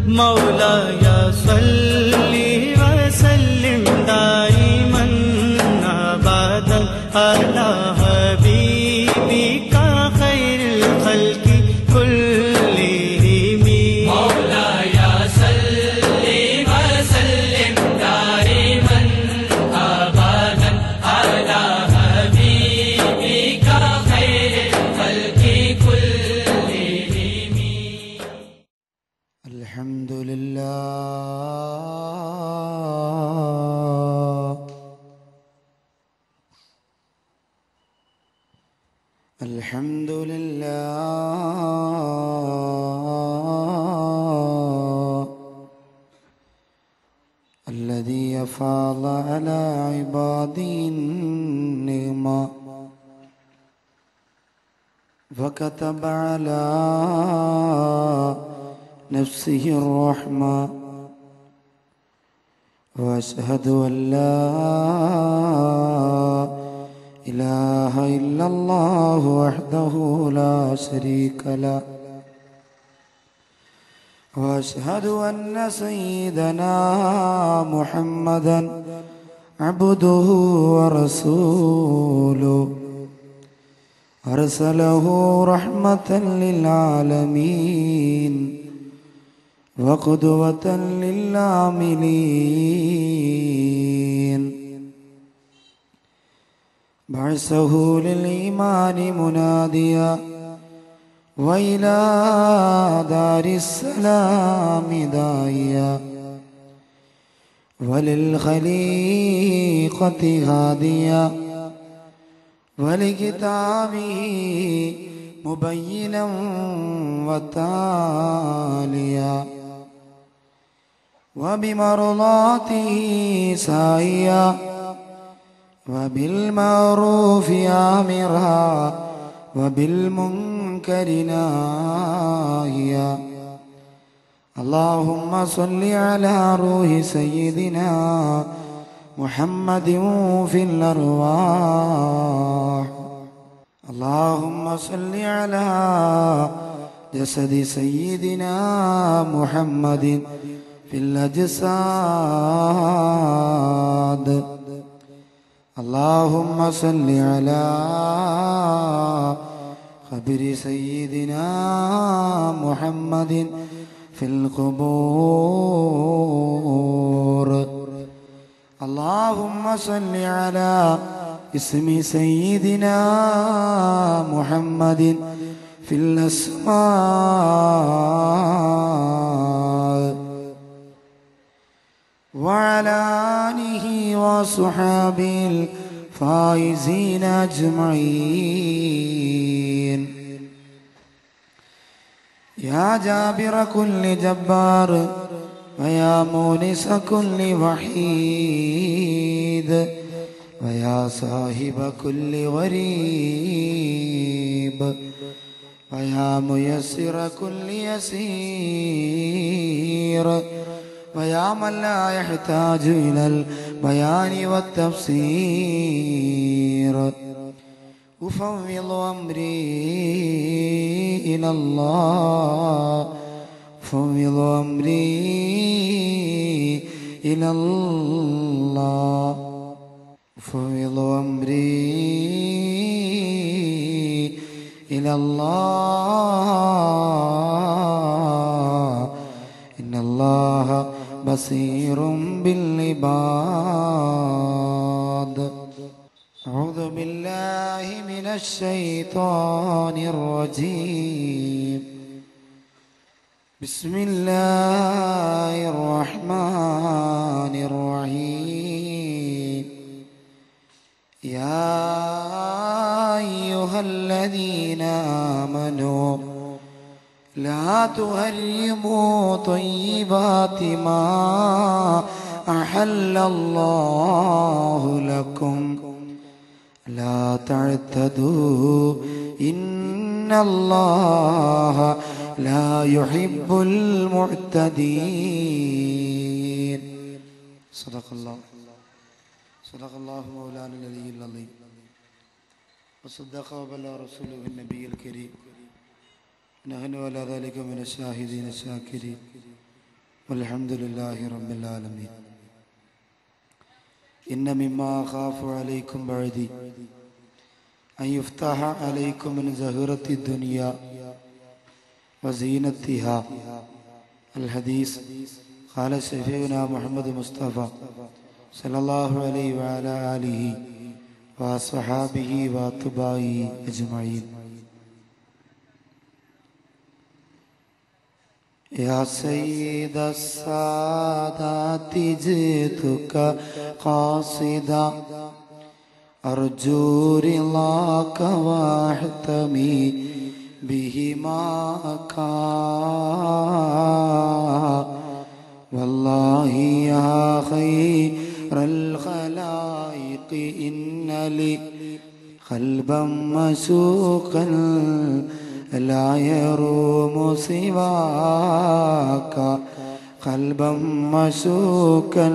مولاي صل وسلم دائما أبدا على حبيبك خير الخلق كلهم. مولاي صل وسلم دائما أبدا على حبيبك خير الخلق كلهم. الحمد لله الحمد لله الذي أفاض على عباده النعمة وكتب على نفسه الرحمة وأشهد أن لا إله إلا الله وحده لا شريك له وأشهد أن سيدنا محمدا عبده ورسوله أرسله رحمة للعالمين وقدوة للعاملين بعثه للإيمان مناديا وإلى دار السلام داعيا وللخليقة هاديا ولكتابه مبينا وتاليا وبمرضاته سعيا وبالمعروف آمرا وبالمنكر ناهيا. اللهم صل على روح سيدنا محمد في الأرواح. اللهم صل على جسد سيدنا محمد في الأجساد. اللهم صل على قبر سيدنا محمد في القبور. اللهم صل على اسم سيدنا محمد في الأسماء وعلى آله وصحابه الفائزين أجمعين. يا جابر كل جبار ويا مونس كل وحيد ويا صاحب كل غريب ويا ميسر كل يسير ويا من لا يحتاج إلى البيان والتفسير أفوض أمري إلى الله أفوض أمري إلى الله أفوض أمري إلى الله إن الله بصير بالعباد. أعوذ بالله من الشيطان الرجيم. بسم الله الرحمن الرحيم. يا أيها الذين آمنوا لا تحرموا طيبات ما أحل الله لكم لا تعتدوا إن الله لا يحب المعتدين. صدق الله مولانا العلي العظيم وصدق وبلغ رسوله النبي الكريم. نحن على ذلك من الشاهدين الشاكرين വൽഹംദുലില്ലാഹി റബ്ബിൽ ആലമീൻ. ഇന്ന മിമ്മാ അഖാഫു അലൈക്കും ബഅദി അൻ യുഫ്തഹ അലൈക്കും മിൻ സഹറത്തി ദുനിയ വസീനത്തിഹാ. അൽ ഹദീസ് ഖാല ശഫീഉനാ മുഹമ്മദ് മുസ്തഫ സല്ലല്ലാഹു അലൈഹി വഅലാ ആലിഹി വസ്വഹാബിഹി വഅത്ബാഇഹി അജ്മഈൻ. या सय्यद अस्सादाति जितुका क़ासिदा अर्जू रिलाका वाहतमी बिहिमाका वल्लाहि या खैरल खलाइक़ि इन्नली क़ल्बन मशूक़न لا يروم سواك قلبا مشوكا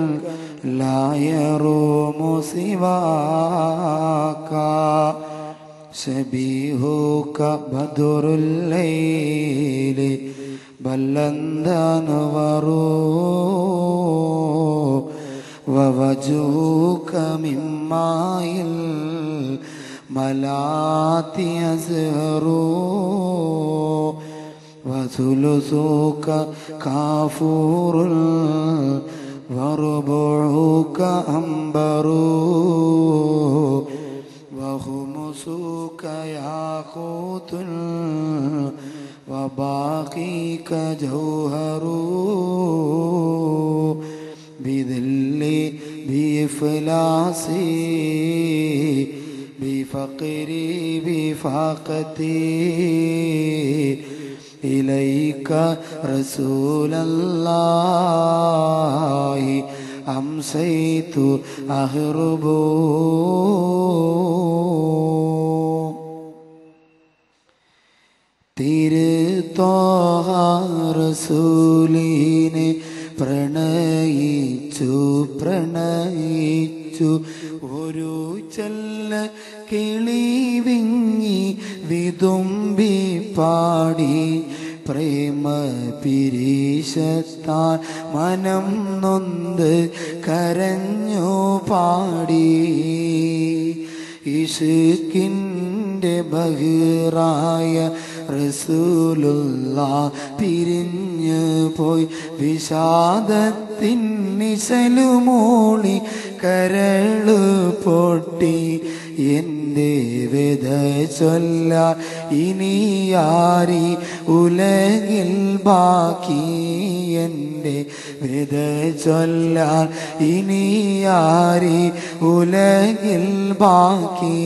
لا يروم سواك شبيهك بدر الليل بل أنت أنور ووجهك من ماء ملاتي أزهر وثلثك كافور وربعك أنبر وخمسك ياقوت وباقيك جوهر بذل بإفلاسي بفقري بفاقتي إليك رسول الله أمسيت أهرب. തിരുത്തോഹ റസൂലിനെ പ്രണയിച്ചു ഒരു ചെല്ല കിളി വിങ്ങി വിതുമ്പി പാടി പ്രേമ പിരീശത്താൻ മനം നൊന്ത് കരഞ്ഞു പാടി. ഇഷ്കിൻ്റെ ബഹിറായ റസൂലുള്ളാ പിരിഞ്ഞു പോയി വിഷാദത്തിൻ നിശലുമൂളി കരളു പൊട്ടി. എൻ്റെ വ്യത ചൊല്ലാൻ ഇനിയാരി ഉലകിൽ ബാക്കി. എൻ്റെ വ്യത ചൊല്ലാൻ ഇനിയാരി ഉലകിൽ ബാക്കി.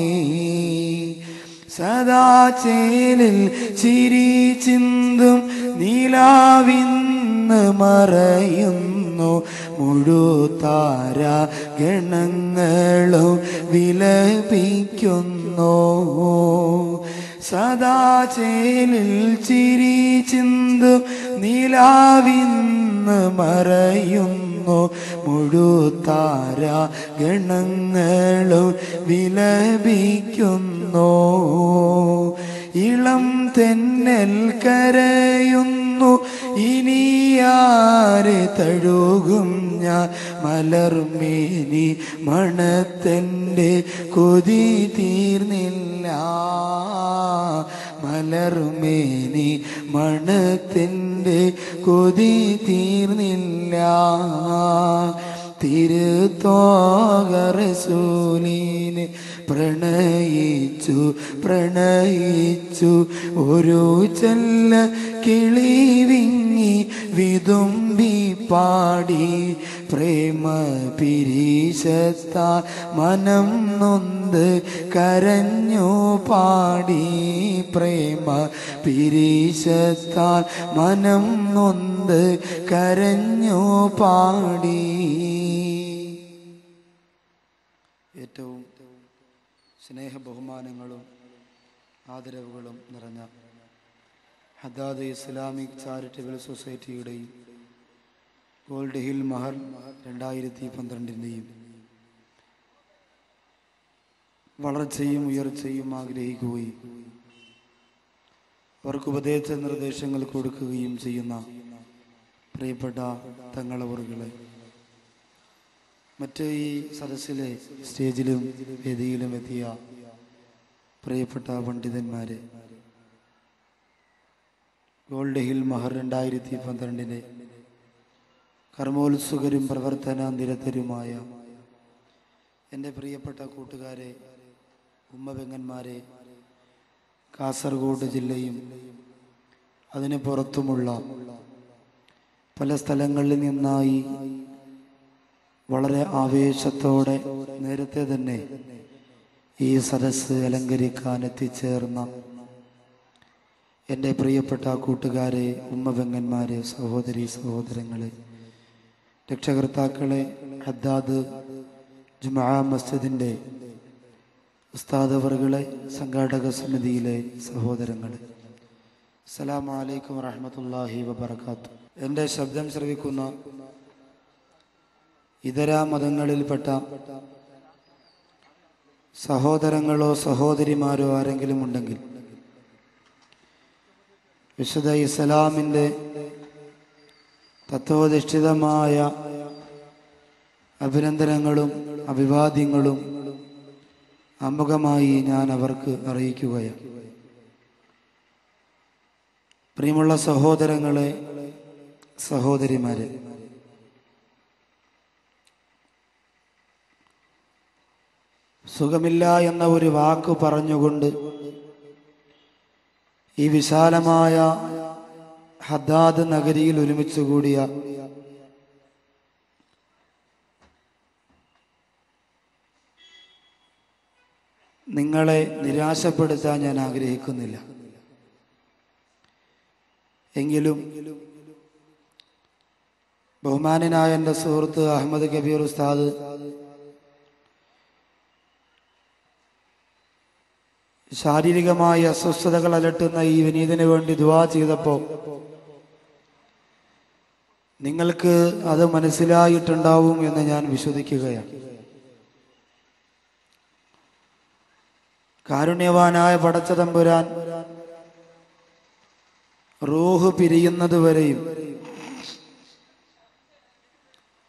സദാ ചേലിൽ ചിരി ചിന്തും നിലാവിന്ന് മറയുന്നു മുഴുതാര ഗണങ്ങളും വിലപിക്കുന്നു. സദാ ചേലിൽ ചിരി ചിന്തും നിലാവിന്ന് മറയുന്നു മുഴുതാര ഗണങ്ങളും വിലപിക്കുന്നു. ഇളം തെന്നൽ കരയുന്നു ഇനിയാരെ തഴുകും ഞാൻ മലർമേനി മണത്തൻ്റെ കൊതി തീർന്നില്ല. മലർമേനി മണത്തിൻ്റെ കൊതി തീർന്നില്ല. തിരുത്തോഹ റസൂലിനെ പ്രണയിച്ചു ഒരു ചെല്ല കിളി വിങ്ങി വിതുമ്പി പാടി. പ്രേമ പിരീശത്താൻ മനം നൊന്ത് കരഞ്ഞു പാടി. പ്രേമ പിരീശത്താൻ മനം നൊന്ത് കരഞ്ഞു പാടി. ഏറ്റവും സ്നേഹ ബഹുമാനങ്ങളും ആദരവുകളും നിറഞ്ഞ ഹദ്ദാദ് ഇസ്ലാമിക് ചാരിറ്റബിൾ സൊസൈറ്റിയുടെയും ഗോൾഡ് ഹിൽ മഹൽ 2012 വളർച്ചയും ഉയർച്ചയും ആഗ്രഹിക്കുകയും അവർക്ക് ഉപദേശ നിർദ്ദേശങ്ങൾ കൊടുക്കുകയും ചെയ്യുന്ന പ്രിയപ്പെട്ട തങ്ങളവറുകളെ, മറ്റ് ഈ സദസ്സിലെ സ്റ്റേജിലും വേദിയിലും എത്തിയ പ്രിയപ്പെട്ട പണ്ഡിതന്മാരെ, ഗോൾഡ് ഹിൽ മഹർ 2012 കർമ്മോത്സുകരും പ്രവർത്തന നിരതരുമായ എൻ്റെ പ്രിയപ്പെട്ട കൂട്ടുകാരെ, ഉമ്മപെങ്ങന്മാരെ, കാസർഗോഡ് ജില്ലയും അതിന് പുറത്തുമുള്ള പല സ്ഥലങ്ങളിൽ നിന്നായി വളരെ ആവേശത്തോടെ നേരത്തെ തന്നെ ഈ സദസ്സ് അലങ്കരിക്കാൻ എത്തിച്ചേർന്ന എൻ്റെ പ്രിയപ്പെട്ട കൂട്ടുകാരെ, ഉമ്മപെങ്ങന്മാരെ, സഹോദരി സഹോദരങ്ങളെ, രക്ഷകർത്താക്കളെ, ഹദ്ദാദ് ജുമാ മസ്ജിദിൻ്റെ ഉസ്താദ് അവറുകളെ, സംഘാടക സമിതിയിലെ സഹോദരങ്ങളെ, അസ്സലാമു അലൈക്കും വറഹ്മത്തുള്ളാഹി വബറകാതുഹു. എൻ്റെ ശബ്ദം ശ്രവിക്കുന്ന ഇതര മതങ്ങളിൽപ്പെട്ട സഹോദരങ്ങളോ സഹോദരിമാരോ ആരെങ്കിലും ഉണ്ടെങ്കിൽ വിശുദ്ധ ഇസ്ലാമിൻ്റെ തത്വോധിഷ്ഠിതമായ അഭിനന്ദനങ്ങളും അഭിവാദ്യങ്ങളും ആമുഖമായി ഞാൻ അവർക്ക് അറിയിക്കുകയാണ്. പ്രിയമുള്ള സഹോദരങ്ങളെ, സഹോദരിമാരെ, സുഖമില്ല എന്ന ഒരു വാക്ക് പറഞ്ഞുകൊണ്ട് ഈ വിശാലമായ ഹദ്ദാദ് നഗരിയിൽ ഒരുമിച്ച് കൂടിയ നിങ്ങളെ നിരാശപ്പെടുത്താൻ ഞാൻ ആഗ്രഹിക്കുന്നില്ല. എങ്കിലും ബഹുമാനനായ എൻ്റെ സുഹൃത്ത് അഹമ്മദ് കബീർ ഉസ്താദ് ശാരീരികമായ അസ്വസ്ഥതകൾ അലട്ടുന്ന ഈ വിനീതിന് വേണ്ടി ദുആ ചെയ്തപ്പോൾ നിങ്ങൾക്ക് അത് മനസ്സിലായിട്ടുണ്ടാവും എന്ന് ഞാൻ വിശ്വസിക്കുകയാണ്. കാരുണ്യവാനായ പടച്ച തമ്പുരാൻ റൂഹ് പിരിയുന്നതുവരെയും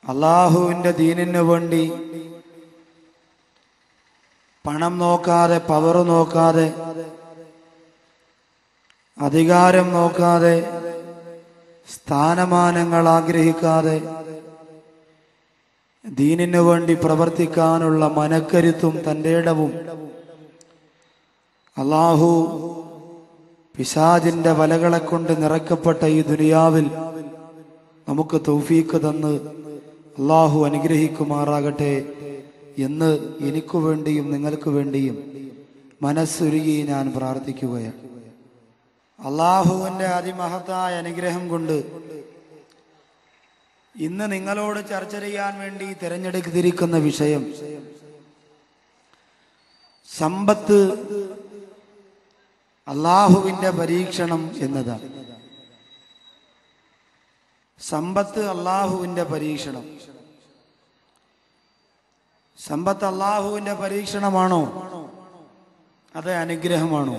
അള്ളാഹുവിൻ്റെ ദീനിനു വേണ്ടി പണം നോക്കാതെ, പവർ നോക്കാതെ, അധികാരം നോക്കാതെ, സ്ഥാനമാനങ്ങൾ ആഗ്രഹിക്കാതെ ദീനിനു വേണ്ടി പ്രവർത്തിക്കാനുള്ള മനക്കരുത്തും തൻ്റെ ഇടവും അള്ളാഹു പിശാചിന്റെ വലകളെ കൊണ്ട് നിറക്കപ്പെട്ട ഈ ദുനിയാവിൽ നമുക്ക് തൗഫീഖ് തന്ന് അള്ളാഹു അനുഗ്രഹിക്കുമാറാകട്ടെ എന്ന് എനിക്കു വേണ്ടിയും നിങ്ങൾക്ക് വേണ്ടിയും മനസ്സുരുകി ഞാൻ പ്രാർത്ഥിക്കുകയാണ്. അള്ളാഹുവിൻ്റെ അതിമഹത്തായ അനുഗ്രഹം കൊണ്ട് ഇന്ന് നിങ്ങളോട് ചർച്ച ചെയ്യാൻ വേണ്ടി തിരഞ്ഞെടുത്തിരിക്കുന്ന വിഷയം സമ്പത്ത് അള്ളാഹുവിൻ്റെ പരീക്ഷണം എന്നതാണ്. സമ്പത്ത് അള്ളാഹുവിൻ്റെ പരീക്ഷണം. സമ്പത്ത് അള്ളാഹുവിൻ്റെ പരീക്ഷണമാണോ അത് അനുഗ്രഹമാണോ?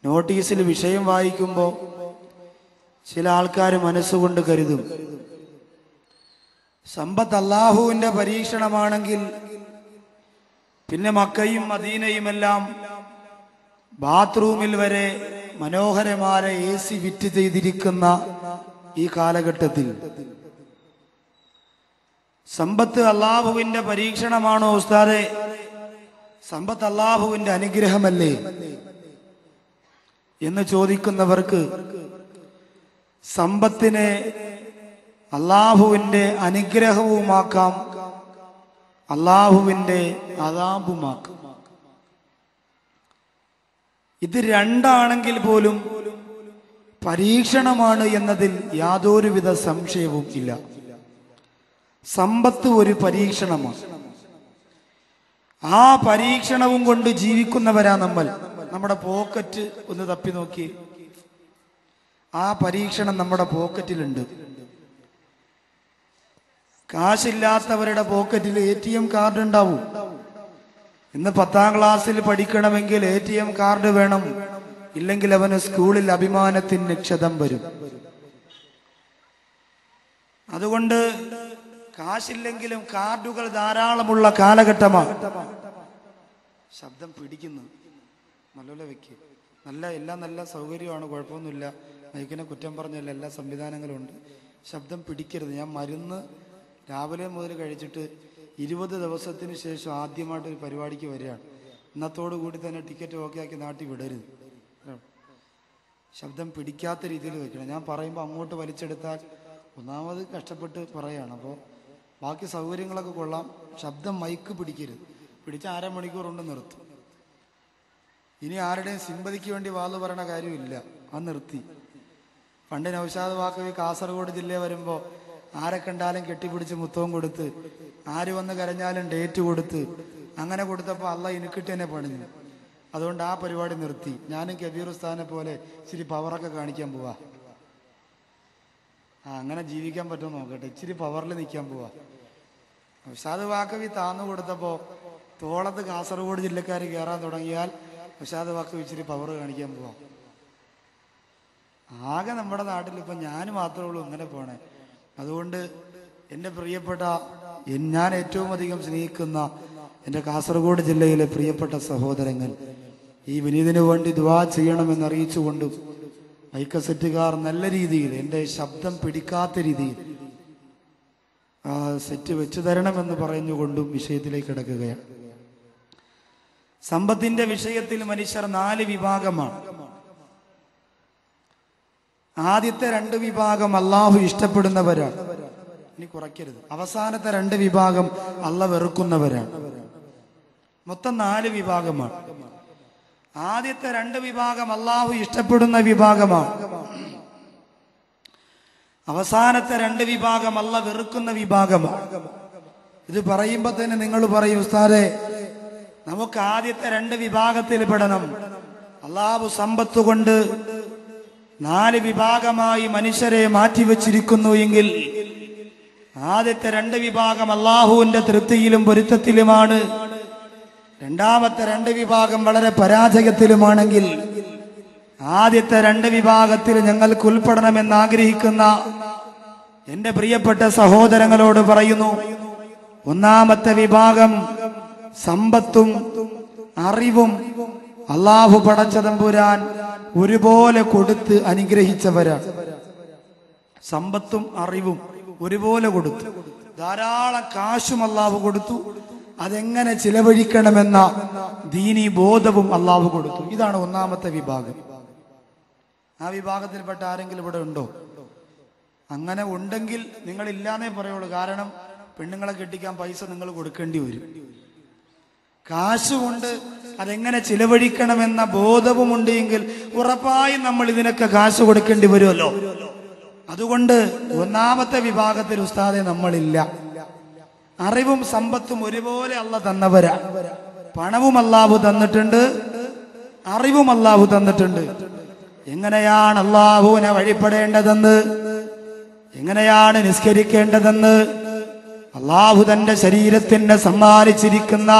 നോട്ടീസിൽ വിഷയം വായിക്കുമ്പോൾ ചില ആൾക്കാർ മനസ്സുകൊണ്ട് കരുതും, സമ്പത്ത് അള്ളാഹുവിൻ്റെ പരീക്ഷണമാണെങ്കിൽ പിന്നെ മക്കയും മദീനയുമെല്ലാം ബാത്റൂമിൽ വരെ മനോഹരമായ AC ഫിറ്റ് ചെയ്തിരിക്കുന്ന ഈ കാലഘട്ടത്തിൽ സമ്പത്ത് അള്ളാഹുവിൻ്റെ പരീക്ഷണമാണോ ഉസ്താദേ? സമ്പത്ത് അള്ളാഹുവിൻ്റെ അനുഗ്രഹമല്ലേ എന്ന് ചോദിക്കുന്നവർക്ക് സമ്പത്തിനെ അള്ളാഹുവിൻ്റെ അനുഗ്രഹവുമാക്കാം, അള്ളാഹുവിൻ്റെ അദാബുമാക്കാം. ഇത് രണ്ടാണെങ്കിൽ പോലും പരീക്ഷണമാണ് എന്നതിൽ യാതൊരുവിധ സംശയവും ഇല്ല. സമ്പത്ത് ഒരു പരീക്ഷണമാണ്. ആ പരീക്ഷണവും കൊണ്ട് ജീവിക്കുന്നവരാ നമ്മൾ. നമ്മുടെ പോക്കറ്റ് ഒന്ന് തപ്പി നോക്കി, ആ പരീക്ഷണം നമ്മുടെ പോക്കറ്റിലുണ്ട്. കാശില്ലാത്തവരുടെ പോക്കറ്റിൽ ATM കാർഡ് ഉണ്ടാവും. ഇന്ന് 10ാം ക്ലാസ്സിൽ പഠിക്കണമെങ്കിൽ ATM കാർഡ് വേണം, ഇല്ലെങ്കിൽ അവന് സ്കൂളിൽ അഭിമാനത്തിന് ക്ഷതം വരും. അതുകൊണ്ട് കാശില്ലെങ്കിലും കാർഡുകൾ ധാരാളമുള്ള കാലഘട്ടമാണ്. ശബ്ദം പിടിക്കുന്നു, നല്ലപോലെ വെക്കുക. എല്ലാം നല്ല സൗകര്യമാണ്, കുഴപ്പമൊന്നുമില്ല. മൈക്കിനെ കുറ്റം പറഞ്ഞല്ല, എല്ലാ സംവിധാനങ്ങളും ഉണ്ട്. ശബ്ദം പിടിക്കരുത്. ഞാൻ മരുന്ന് രാവിലെ മുതൽ കഴിച്ചിട്ട് 20 ദിവസത്തിന് ശേഷം ആദ്യമായിട്ട് ഒരു പരിപാടിക്ക് വരികയാണ്. ഇന്നത്തോടു കൂടി തന്നെ ടിക്കറ്റ് ഓക്കെ ആക്കി നാട്ടിൽ വിടരുത്. ശബ്ദം പിടിക്കാത്ത രീതിയിൽ വെക്കണം. ഞാൻ പറയുമ്പോൾ അങ്ങോട്ട് വലിച്ചെടുത്താൽ ഒന്നാമത് കഷ്ടപ്പെട്ട് പറയാണ്. അപ്പോൾ ബാക്കി സൗകര്യങ്ങളൊക്കെ കൊള്ളാം, ശബ്ദം മൈക്ക് പിടിക്കരുത്. പിടിച്ച 1/2 മണിക്കൂർ കൊണ്ട് നിർത്തും. ഇനി ആരുടെയും സിമ്പതിക്ക് വേണ്ടി വാല് പറയണ കാര്യമില്ല, അത് നിർത്തി. പണ്ട് നൗഷാദ് വാക്കവി കാസർഗോഡ് ജില്ലയിൽ വരുമ്പോൾ ആരെ കണ്ടാലും കെട്ടിപ്പിടിച്ച് മുത്തവും കൊടുത്ത്, ആര് വന്ന് കരഞ്ഞാലും ഡേറ്റ് കൊടുത്ത്, അങ്ങനെ കൊടുത്തപ്പോൾ അല്ല എനിക്കിട്ട് തന്നെ പണിഞ്ഞു. അതുകൊണ്ട് ആ പരിപാടി നിർത്തി. ഞാനും കബീർ ഉസ്താദിനെ പോലെ ഇച്ചിരി പവറൊക്കെ കാണിക്കാൻ പോവാ. അങ്ങനെ ജീവിക്കാൻ പറ്റുമോ നോക്കട്ടെ, ഇച്ചിരി പവറിൽ നിൽക്കാൻ പോവാ. നൗഷാദ് വാക്കവി താന്നു കൊടുത്തപ്പോൾ തോളത്ത് കാസർഗോഡ് ജില്ലക്കാർ കയറാൻ തുടങ്ങിയാൽ നൗഷാദ് വാക്കവി ഇച്ചിരി പവർ കാണിക്കാൻ പോവാം. ആകെ നമ്മുടെ നാട്ടിൽ ഇപ്പം ഞാൻ മാത്രമേ ഉള്ളൂ ഇങ്ങനെ പോണേ. അതുകൊണ്ട് എൻ്റെ പ്രിയപ്പെട്ട, ഞാൻ ഏറ്റവും അധികം സ്നേഹിക്കുന്ന എൻ്റെ കാസർഗോഡ് ജില്ലയിലെ പ്രിയപ്പെട്ട സഹോദരങ്ങൾ, ഈ വിനീതിന് വേണ്ടി ദുആ ചെയ്യണമെന്ന് അറിയിച്ചുകൊണ്ടും മൈക്കസെറ്റുകാർ നല്ല രീതിയിൽ എൻ്റെ ശബ്ദം പിടിക്കാത്ത രീതിയിൽ സെറ്റ് വെച്ചു തരണമെന്ന് പറഞ്ഞുകൊണ്ടും വിഷയത്തിലേക്ക് കിടക്കുകയാണ്. സമ്പത്തിന്റെ വിഷയത്തിൽ മനുഷ്യർ 4 വിഭാഗമാണ്. ആദ്യത്തെ 2 വിഭാഗം അള്ളാഹു ഇഷ്ടപ്പെടുന്നവരാണ്. ഇനി കുറയ്ക്കരുത്. അവസാനത്തെ 2 വിഭാഗം അള്ളാഹ് വെറുക്കുന്നവരാണ്. മൊത്തം 4 വിഭാഗമാണ്. ആദ്യത്തെ 2 വിഭാഗം അള്ളാഹു ഇഷ്ടപ്പെടുന്ന വിഭാഗമാണ്. അവസാനത്തെ 2 വിഭാഗം അള്ളാഹ് വെറുക്കുന്ന വിഭാഗമാണ്. ഇത് പറയുമ്പോ തന്നെ നിങ്ങൾ പറയും, ഉസ്താദേ നമുക്ക് ആദ്യത്തെ 2 വിഭാഗത്തിൽ പെടണം. അള്ളാഹു സമ്പത്ത് കൊണ്ട് 4 വിഭാഗമായി മനുഷ്യരെ മാറ്റിവെച്ചിരിക്കുന്നു എങ്കിൽ ആദ്യത്തെ 2 വിഭാഗം അള്ളാഹുവിന്റെ തൃപ്തിയിലും പൊരുത്തത്തിലുമാണ്. രണ്ടാമത്തെ 2 വിഭാഗം വളരെ പരാജയത്തിലുമാണെങ്കിൽ ആദ്യത്തെ 2 വിഭാഗത്തിൽ ഞങ്ങൾക്ക് ഉൾപ്പെടണമെന്ന് ആഗ്രഹിക്കുന്ന എന്റെ പ്രിയപ്പെട്ട സഹോദരങ്ങളോട് പറയുന്നു, ഒന്നാമത്തെ വിഭാഗം സമ്പത്തും അറിവും അള്ളാഹു പടച്ച തമ്പുരാൻ ഒരുപോലെ കൊടുത്ത് അനുഗ്രഹിച്ചവരാണ്. സമ്പത്തും അറിവും ഒരുപോലെ കൊടുത്തു. ധാരാളം കാശും അള്ളാഹു കൊടുത്തു. അതെങ്ങനെ ചിലവഴിക്കണമെന്ന ദീനി ബോധവും അള്ളാഹു കൊടുത്തു. ഇതാണ് ഒന്നാമത്തെ വിഭാഗം. ആ വിഭാഗത്തിൽപ്പെട്ട ആരെങ്കിലും ഇവിടെ ഉണ്ടോ? അങ്ങനെ ഉണ്ടെങ്കിൽ നിങ്ങൾ ഇല്ലാന്നേ പറയുള്ളൂ. കാരണം പെണ്ണുങ്ങളെ കെട്ടിക്കാൻ പൈസ നിങ്ങൾ കൊടുക്കേണ്ടി വരും. കാശ് കൊണ്ട് അതെങ്ങനെ ചിലവഴിക്കണമെന്ന ബോധവുമുണ്ട് എങ്കിൽ ഉറപ്പായും നമ്മൾ ഇതിനൊക്കെ കാശ് കൊടുക്കേണ്ടി വരുമല്ലോ. അതുകൊണ്ട് ഒന്നാമത്തെ വിഭാഗത്തിൽ ഉസ്താദെ നമ്മളില്ല. അറിവും സമ്പത്തും ഒരുപോലെ അള്ളാഹ് തന്നവരാ. പണവും അള്ളാഹു തന്നിട്ടുണ്ട്, അറിവും അള്ളാഹു തന്നിട്ടുണ്ട്. എങ്ങനെയാണ് അള്ളാഹുവിനെ വഴിപ്പെടേണ്ടതെന്ന്, എങ്ങനെയാണ് നിസ്കരിക്കേണ്ടതെന്ന് അള്ളാഹു തന്റെ ശരീരത്തിന് സമ്മാനിച്ചിരിക്കുന്ന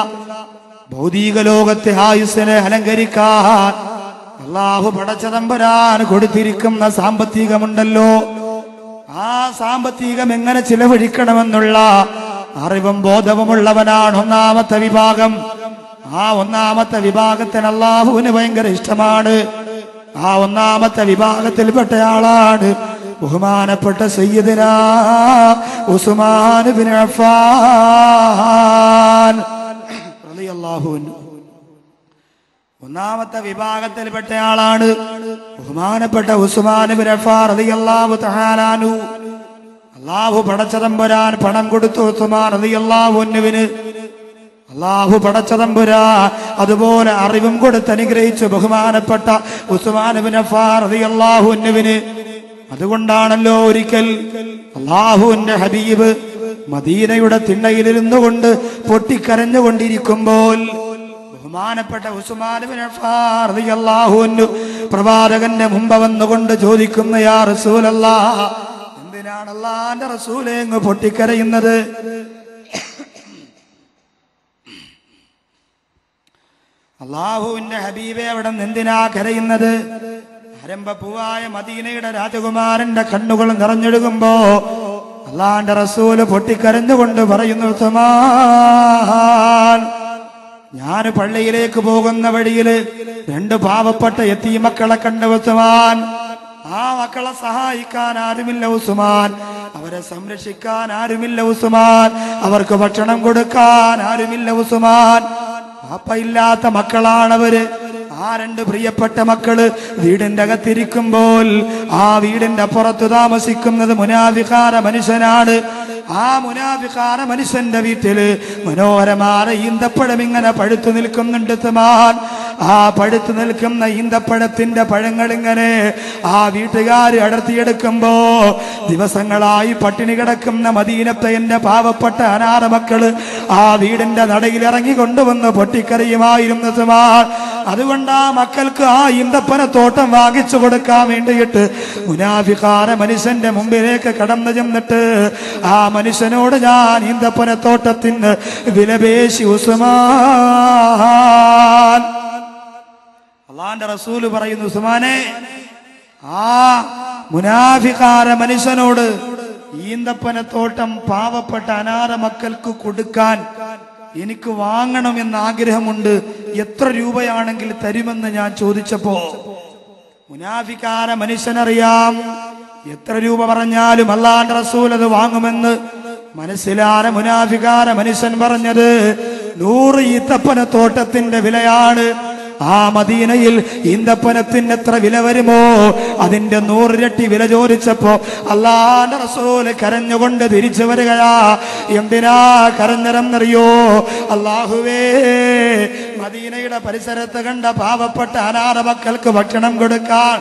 ഭൗതിക ലോകത്തെ ആയുസ്സിനെ അലങ്കരിക്കാൻ അള്ളാഹു പടച്ച തമ്പുരാൻ കൊടുത്തിരിക്കുന്ന സാമ്പത്തികമുണ്ടല്ലോ, ആ സാമ്പത്തികം എങ്ങനെ ചിലവഴിക്കണമെന്നുള്ള അറിവും ബോധവുമുള്ളവനാണ് ഒന്നാമത്തെ വിഭാഗം. ആ ഒന്നാമത്തെ വിഭാഗത്തിന് അള്ളാഹുവിന് ഭയങ്കര ഇഷ്ടമാണ്. ആ ഒന്നാമത്തെ വിഭാഗത്തിൽപ്പെട്ടയാളാണ് ബഹുമാനപ്പെട്ട സയ്യിദുനാ ഉസ്മാൻ ഇബ്നു അഫ്ഫാൻ റളിയല്ലാഹു അൻഹു. ഒന്നാമത്തെ വിഭാഗത്തിൽപ്പെട്ടയാളാണ് ബഹുമാനപ്പെട്ട ഉസ്മാൻ ഇബ്നു അഫ്ഫാൻ റളിയല്ലാഹു തആല അൻഹു. അല്ലാഹു പടച്ച തമ്പുരാൻ പണം കൊടുത്തു ഉസ്മാൻ റളിയല്ലാഹു അൻഹുവിന്. അല്ലാഹു പടച്ച തമ്പുരാൻ അതുപോലെ അറിവും കൊടുത്ത് അനുഗ്രഹിച്ചു ബഹുമാനപ്പെട്ട ഉസ്മാൻ ഇബ്നു അഫ്ഫാൻ റളിയല്ലാഹു അൻഹുവിന്. അതുകൊണ്ടാണല്ലോ ഒരിക്കൽ അല്ലാഹുവിന്റെ ഹബീബ് മദീനയുടെ തിണ്ണയിലിരുന്നു കൊണ്ട് പൊട്ടിക്കരഞ്ഞുകൊണ്ടിരിക്കുമ്പോൾ ബഹുമാനപ്പെട്ട ഉസ്മാൻ ഇബ്നു അഫ്ഫാൻ റളിയല്ലാഹു അൻഹു പ്രവാചകന്റെ മുമ്പ് വന്നുകൊണ്ട് ചോദിക്കുന്നു, യാ റസൂലല്ലാഹ്, എന്തിനാണ് അല്ലാഹുവിന്റെ റസൂലേ അങ്ങ് പൊട്ടിക്കരയുന്നത്? അല്ലാഹുവിന്റെ ഹബീബെ അവിടെ എന്തിനാ കരയുന്നത്? ആരംഭപ്പൂവായ മദീനയുടെ രാജകുമാരന്റെ കണ്ണുകൾ നിറഞ്ഞൊഴുകുമ്പോ അള്ളാന്റെ റസൂല് പൊട്ടിക്കരഞ്ഞുകൊണ്ട് പറയുന്നു, ഉസ്മാൻ, ഞാൻ പള്ളിയിലേക്ക് പോകുന്ന വഴിയില് 2 പാവപ്പെട്ട യതീമക്കളെ കണ്ട ഉസ്മാൻ. ആ മക്കളെ സഹായിക്കാൻ ആരുമില്ല ഉസ്മാൻ, അവരെ സംരക്ഷിക്കാൻ ആരുമില്ല ഉസ്മാൻ, അവർക്ക് ഭക്ഷണം കൊടുക്കാൻ ആരുമില്ല ഉസ്മാൻ. വാപ്പയില്ലാത്ത മക്കളാണവര്. ആ 2 പ്രിയപ്പെട്ട മക്കള് വീടിന്റെ അകത്തിരിക്കുമ്പോൾ ആ വീടിന്റെ പുറത്ത് താമസിക്കുന്നത് മുനാഫിഖാന മനുഷ്യനാണ്. ആ മുനാഫിഖാന മനുഷ്യന്റെ വീട്ടില് മനോഹരമായ ഈന്തപ്പഴം ഇങ്ങനെ പഴുത്തു നിൽക്കുന്നുണ്ട് ഉസ്മാൻ. ആ പഴുത്തു നിൽക്കുന്ന ഈന്തപ്പഴത്തിന്റെ പഴങ്ങൾ ഇങ്ങനെ ആ വീട്ടുകാർ അടർത്തിയെടുക്കുമ്പോ ദിവസങ്ങളായി പട്ടിണി കിടക്കുന്ന മദീനത്തെ എന്റെ പാവപ്പെട്ട അനാഥ മക്കള് ആ വീടിന്റെ നടയിൽ ഇറങ്ങി കൊണ്ടുവന്ന് പൊട്ടിക്കറിയുമായിരുന്നു ഉസ്മാൻ. അതുകൊണ്ട് ആ മക്കൾക്ക് ആ ഈന്തപ്പനത്തോട്ടം വാങ്ങിച്ചു കൊടുക്കാൻ വേണ്ടിയിട്ട് മുനാഫിഖാന മനുഷ്യന്റെ മുമ്പിലേക്ക് കടന്നു ചെന്നിട്ട് ആ മനുഷ്യനോട് ഞാൻ ഈന്തപ്പനത്തോട്ടത്തിന് വിലപേശി ഉസ്മാൻ. അള്ളാന്റെ റസൂല് പറയുന്നു, ഉസ്മാനെ, ആ മുനാഫിഖാന മനുഷ്യനോട് ഈന്തപ്പനത്തോട്ടം പാവപ്പെട്ട അനാഥ മക്കൾക്ക് കൊടുക്കാൻ എനിക്ക് വാങ്ങണമെന്ന് ആഗ്രഹമുണ്ട്, എത്ര രൂപയാണെങ്കിൽ തരുമെന്ന് ഞാൻ ചോദിച്ചപ്പോ മുനാഫിഖാന മനുഷ്യനറിയാം എത്ര രൂപ പറഞ്ഞാലും അല്ലാഹുവിന്റെ റസൂൽ അത് വാങ്ങുമെന്ന്. മനസ്സിലായ മുനാഫിഖാന മനുഷ്യൻ പറഞ്ഞത് 100 ഈന്തപ്പനത്തോട്ടത്തിന്റെ വിലയാണ്. ആ മദീനയിൽ ഈന്തപ്പനത്തിന് എത്ര വില വരുമോ അതിന്റെ 100 ഇരട്ടി വില ചോദിച്ചപ്പോ അല്ലാഹുവിന്റെ റസൂല് കരഞ്ഞുകൊണ്ട് തിരിച്ചു വരികയാ. എന്തിനാ കരഞ്ഞതെന്നറിയോ? അല്ലാഹുവേ, മദീനയുടെ പരിസരത്ത് കണ്ട പാവപ്പെട്ട അനാഥ മക്കൾക്ക് ഭക്ഷണം കൊടുക്കാൻ,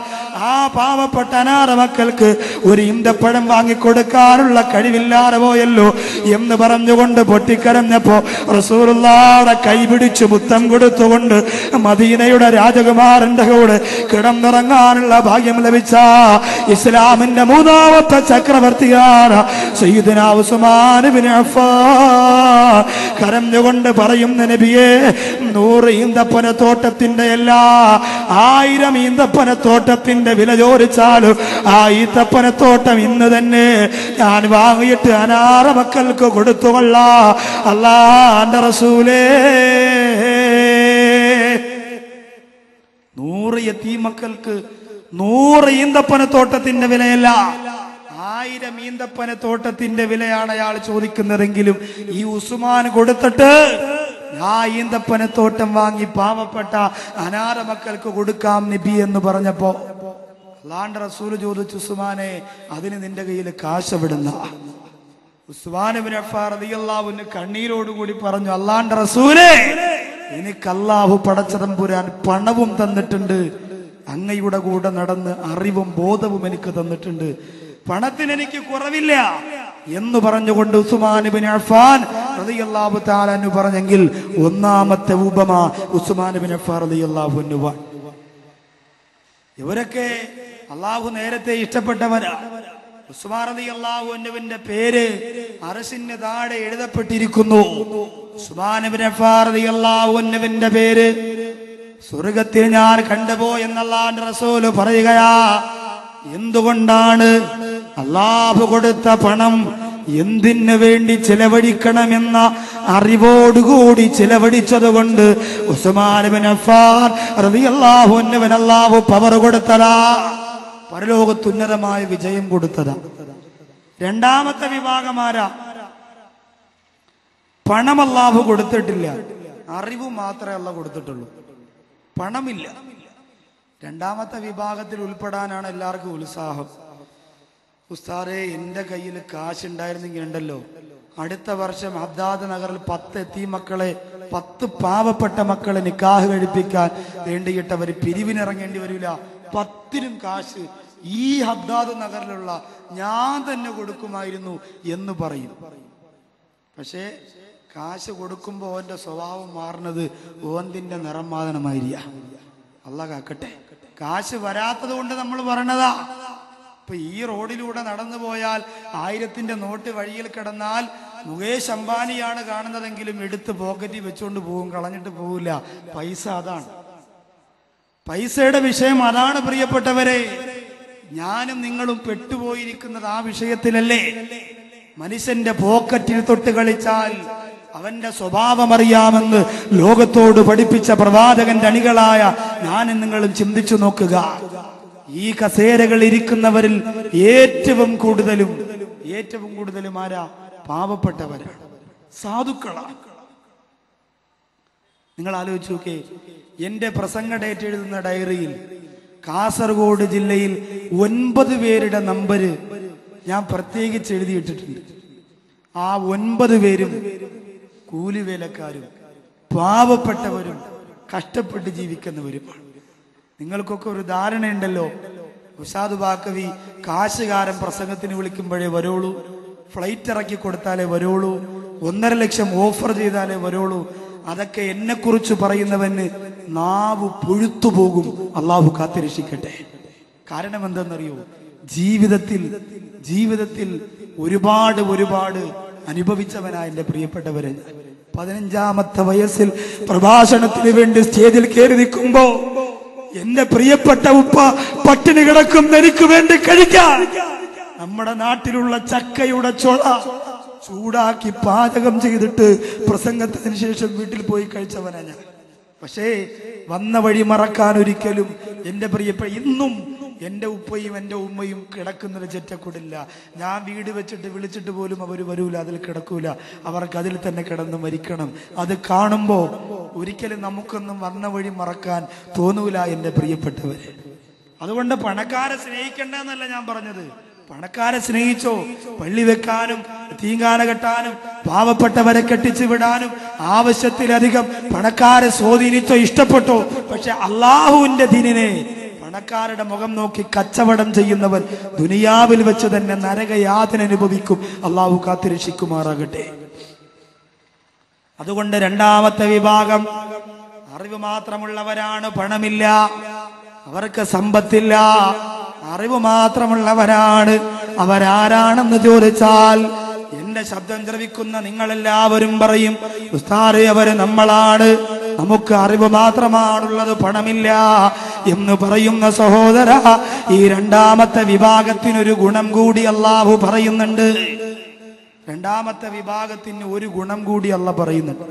ആ പാവപ്പെട്ട അനാഥ മക്കൾക്ക് ഒരു ഈന്തപ്പഴം വാങ്ങിക്കൊടുക്കാനുള്ള കഴിവില്ലാതെ പോയല്ലോ എന്ന് പറഞ്ഞുകൊണ്ട് പൊട്ടിക്കരഞ്ഞപ്പോ റസൂലുള്ളാഹിയുടെ കൈപിടിച്ച് മുത്തം കൊടുത്തുകൊണ്ട് മദീനയുടെ രാജകുമാരന്റെ കൂടെ കിടന്നിറങ്ങാനുള്ള ഭാഗ്യം ലഭിച്ച ഇസ്ലാമിന്റെ 3ാമത്തെ ചക്രവർത്തിയാണ് സയ്യിദുനാ ഉസ്മാൻ ഇബ്നു അഫ്ഫാൻ. കരഞ്ഞുകൊണ്ട് പറയുന്ന നബിയേ, 100 ഈന്തപ്പനത്തോട്ടത്തിന്റെ എല്ലാ 1000 ഈന്തപ്പനത്തോട്ടത്തിന്റെ വില ചോദിച്ചാലും ആ ഈന്തപ്പനത്തോട്ടം ഇന്ന് തന്നെ ഞാൻ വാങ്ങിയിട്ട് അനാഥ മക്കൾക്ക് കൊടുത്തുകൊള്ളാം. അല്ലാഹുവിന്റെ റസൂലേ, 100 യതീമക്കൾക്ക് 100 ഈന്തപ്പനത്തോട്ടത്തിന്റെ വിലയല്ല, 1000 ഈന്തപ്പനത്തോട്ടത്തിന്റെ വിലയാണ് അയാൾ ചോദിക്കുന്നതെങ്കിലും ഈ ഉസ്മാൻ കൊടുത്തിട്ട് ആ ഈന്തപ്പനത്തോട്ടം വാങ്ങി പാവപ്പെട്ട അനാഥ മക്കൾക്ക് കൊടുക്കാം നബി എന്ന് പറഞ്ഞപ്പോ അല്ലാഹുവിന്റെ റസൂൽ ചോദിച്ചു, ഉസ്മാനെ, അതിന് നിന്റെ കയ്യിൽ കാശ് എവിടുന്ന? ഉസ്മാൻ ഇബ്നു അഫ്ഫാൻ റളിയല്ലാഹു അൻഹു കണ്ണീരോടുകൂടി പറഞ്ഞു, അല്ലാഹുവിന്റെ റസൂലേ, എനിക്ക് അല്ലാഹു പടച്ചതമ്പുരാൻ പണവും തന്നിട്ടുണ്ട്, അങ്ങയുടെ കൂടെ നടന്ന് അറിവും ബോധവും എനിക്ക് തന്നിട്ടുണ്ട്, പണത്തിന് എനിക്ക് കുറവില്ല എന്ന് പറഞ്ഞുകൊണ്ട് ഉസ്മാൻ ഇബ്നു അഫ്ഫാൻ റളിയല്ലാഹു തആല അൻഹു പറഞ്ഞെങ്കിൽ 1ാമത്തെ ഉപമ ഉസ്മാൻ ഇബ്നു അഫ്ഫാൻ റളിയല്ലാഹു അൻഹു. ഇവരൊക്കെ അല്ലാഹു നേരത്തെ ഇഷ്ടപ്പെട്ടവരാ. ഉസ്മാൻ റളിയല്ലാഹു അൻഹുവിന്റെ പേര് അർശിന് താഴെ എഴുതപ്പെട്ടിരിക്കുന്നു. ഉസ്മാൻ ഇബ്നു അഫ്ഫാൻ റളിയല്ലാഹു അൻഹുവിന്റെ പേര് സ്വർഗ്ഗത്തിൽ ഞാൻ കണ്ടുപോയെന്ന് അല്ലാഹുവിന്റെ റസൂൽ പറയുകയാ. എന്തുകൊണ്ടാണ്? അല്ലാഹു കൊടുത്ത പണം എന്തിനു വേണ്ടി ചിലവഴിക്കണമെന്ന അറിവോടുകൂടി ചിലവഴിച്ചത് കൊണ്ട് ഉസ്മാൻ ഇബ്നു അഫ്ഫാൻ റളിയല്ലാഹു അൻഹുവിന് അല്ലാഹു പവർ കൊടുത്തതാ, പരലോകത്തുന്നതമായ വിജയം കൊടുത്തതാ. 2ാമത്തെ വിഭാഗമാരാ? പണം അല്ലാഹു കൊടുത്തിട്ടില്ല, അറിവ് മാത്രമേ അല്ലാഹു കൊടുത്തിട്ടുള്ളൂ, പണമില്ല. 2ാമത്തെ വിഭാഗത്തിൽ ഉൾപ്പെടാനാണ് എല്ലാവർക്കും ഉത്സാഹം. ഉസ്താദേ, എന്റെ കയ്യിൽ കാശുണ്ടായിരുന്നെങ്കിൽ ഉണ്ടല്ലോ, അടുത്ത വർഷം ഹദ്ദാദ് നഗറിൽ 10 യതീമക്കളെ 10 പാവപ്പെട്ട മക്കളെ നിക്കാഹ് കഴിപ്പിക്കാൻ വേണ്ടിയിട്ടവർ പിരിവിനിറങ്ങേണ്ടി വരില്ല. 10നും കാശ് ഈ ഹദ്ദാദ് നഗറിലുള്ള ഞാൻ തന്നെ കൊടുക്കുമായിരുന്നു എന്ന് പറയും. പക്ഷേ കാശ് കൊടുക്കുമ്പോ ഓന്റെ സ്വഭാവം മാറുന്നത് ഓന്തിന്റെ നിറം മാതനമായിരിക്ക. അല്ലാഹ് കാക്കട്ടെ. കാശ് വരാത്തത് കൊണ്ട് നമ്മൾ പറയണതാ. ഇപ്പൊ ഈ റോഡിലൂടെ നടന്നു പോയാൽ 1000ന്റെ നോട്ട് വഴിയിൽ കിടന്നാൽ മുകേഷ് അംബാനിയാണ് കാണുന്നതെങ്കിലും എടുത്ത് പോക്കറ്റിൽ വെച്ചുകൊണ്ട് പോകും, കളഞ്ഞിട്ട് പോവില്ല. പൈസ അതാണ്, പൈസയുടെ വിഷയം അതാണ്. പ്രിയപ്പെട്ടവരെ, ഞാനും നിങ്ങളും പെട്ടുപോയിരിക്കുന്നത് ആ വിഷയത്തിലല്ലേ? മനുഷ്യന്റെ പോക്കറ്റിൽ തൊട്ട് കളിച്ചാൽ അവന്റെ സ്വഭാവം അറിയാമെന്ന് ലോകത്തോട് പഠിപ്പിച്ച പ്രവാചകന്റെ അണികളായ ഞാനും നിങ്ങളും ചിന്തിച്ചു നോക്കുക. ഈ കസേരകൾ ഇരിക്കുന്നവരിൽ ഏറ്റവും കൂടുതലും ആരാ? പാവപ്പെട്ടവരാണ്, സാധുക്കളാണ്. നിങ്ങൾ ആലോചിച്ച് നോക്കേ, എന്റെ പ്രസംഗ ഡേറ്റ് എഴുതുന്ന ഡയറിയിൽ കാസർഗോഡ് ജില്ലയിൽ 9 പേരുടെ നമ്പര് ഞാൻ പ്രത്യേകിച്ച് എഴുതിയിട്ടിട്ടുണ്ട്. ആ 9 പേരും കൂലിവേലക്കാരും പാവപ്പെട്ടവരും കഷ്ടപ്പെട്ട് ജീവിക്കുന്നവരുമാണ്. നിങ്ങൾക്കൊക്കെ ഒരു ധാരണയുണ്ടല്ലോ, ഉസ്താദ് ബാക്കവി കാശുകാരൻ പ്രസംഗത്തിന് വിളിക്കുമ്പോഴേ വരുള്ളൂ, ഫ്ലൈറ്റ് ഇറക്കി കൊടുത്താലേ വരുള്ളൂ, 1.5 ലക്ഷം ഓഫർ ചെയ്താലേ വരുള്ളൂ. അതൊക്കെ എന്നെ കുറിച്ച് പറയുന്നവന് നാവ് പൊഴുത്തു പോകും. അള്ളാഹു കാത്തിരക്ഷിക്കട്ടെ. കാരണം എന്തെന്നറിയോ? ജീവിതത്തിൽ ഒരുപാട് അനുഭവിച്ചവനായ എന്റെ പ്രിയപ്പെട്ടവരെ, 15-ാമത്തെ വയസ്സിൽ പ്രഭാഷണത്തിന് വേണ്ടി സ്റ്റേജിൽ കയറി നിൽക്കുമ്പോ എന്റെ പ്രിയപ്പെട്ട ഉപ്പ പട്ടിണി കിടക്കുന്ന എനിക്ക് വേണ്ടി കഴിക്കാൻ നമ്മുടെ നാട്ടിലുള്ള ചക്കയുടെ ചൊള ചൂടാക്കി പാചകം ചെയ്തിട്ട് പ്രസംഗത്തിന് ശേഷം വീട്ടിൽ പോയി കഴിച്ചവനാ ഞാൻ. പക്ഷേ വന്ന വഴി മറക്കാൻ ഒരിക്കലും എന്റെ പ്രിയപ്പെട്ട ഇന്നും എന്റെ ഉപ്പയും എന്റെ ഉമ്മയും കിടക്കുന്നത് ചെറ്റക്കൂടില്ല. ഞാൻ വീട് വെച്ചിട്ട് വിളിച്ചിട്ട് പോലും അവർ വരൂല, അതിൽ കിടക്കൂല. അവർക്ക് അതിൽ തന്നെ കിടന്ന് മരിക്കണം. അത് കാണുമ്പോ ഒരിക്കലും നമുക്കൊന്നും വന്ന വഴി മറക്കാൻ തോന്നൂല എന്റെ പ്രിയപ്പെട്ടവരെ. അതുകൊണ്ട് പണക്കാരെ സ്നേഹിക്കണ്ടെന്നല്ല ഞാൻ പറഞ്ഞത്. പണക്കാരെ സ്നേഹിച്ചോ, പള്ളി വെക്കാനും തീങ്കാന കെട്ടാനും പാവപ്പെട്ടവരെ കെട്ടിച്ചു വിടാനും ആവശ്യത്തിലധികം പണക്കാരെ സ്വാധീനിച്ചോ, ഇഷ്ടപ്പെട്ടോ. പക്ഷെ അള്ളാഹുവിന്റെ ദീനിനെ പണക്കാരുടെ മുഖം നോക്കി കച്ചവടം ചെയ്യുന്നവൻ ദുനിയാവിൽ വെച്ച് തന്നെ നരകയാതന അനുഭവിക്കും. അള്ളാഹു കാത്തിരക്ഷിക്കുമാറാകട്ടെ. അതുകൊണ്ട് 2ാമത്തെ വിഭാഗം അറിവ് മാത്രമുള്ളവരാണ്, പണമില്ല, അവർക്ക് സമ്പത്തില്ല, അറിവ് മാത്രമുള്ളവരാണ്. അവരാരാണെന്ന് ചോദിച്ചാൽ എന്റെ ശബ്ദം ശ്രവിക്കുന്ന നിങ്ങളെല്ലാവരും പറയും, ഉസ്താദേ അവര് നമ്മളാണ്, നമുക്ക് അറിവ് മാത്രമാണുള്ളത്, പണമില്ല എന്ന് പറയുന്ന സഹോദര, ഈ 2ാമത്തെ വിഭാഗത്തിനൊരു ഗുണം കൂടി അല്ലാഹു പറയുന്നുണ്ട്. 2ാമത്തെ വിഭാഗത്തിന് ഒരു ഗുണം കൂടി അല്ലാഹു പറയുന്നുണ്ട്.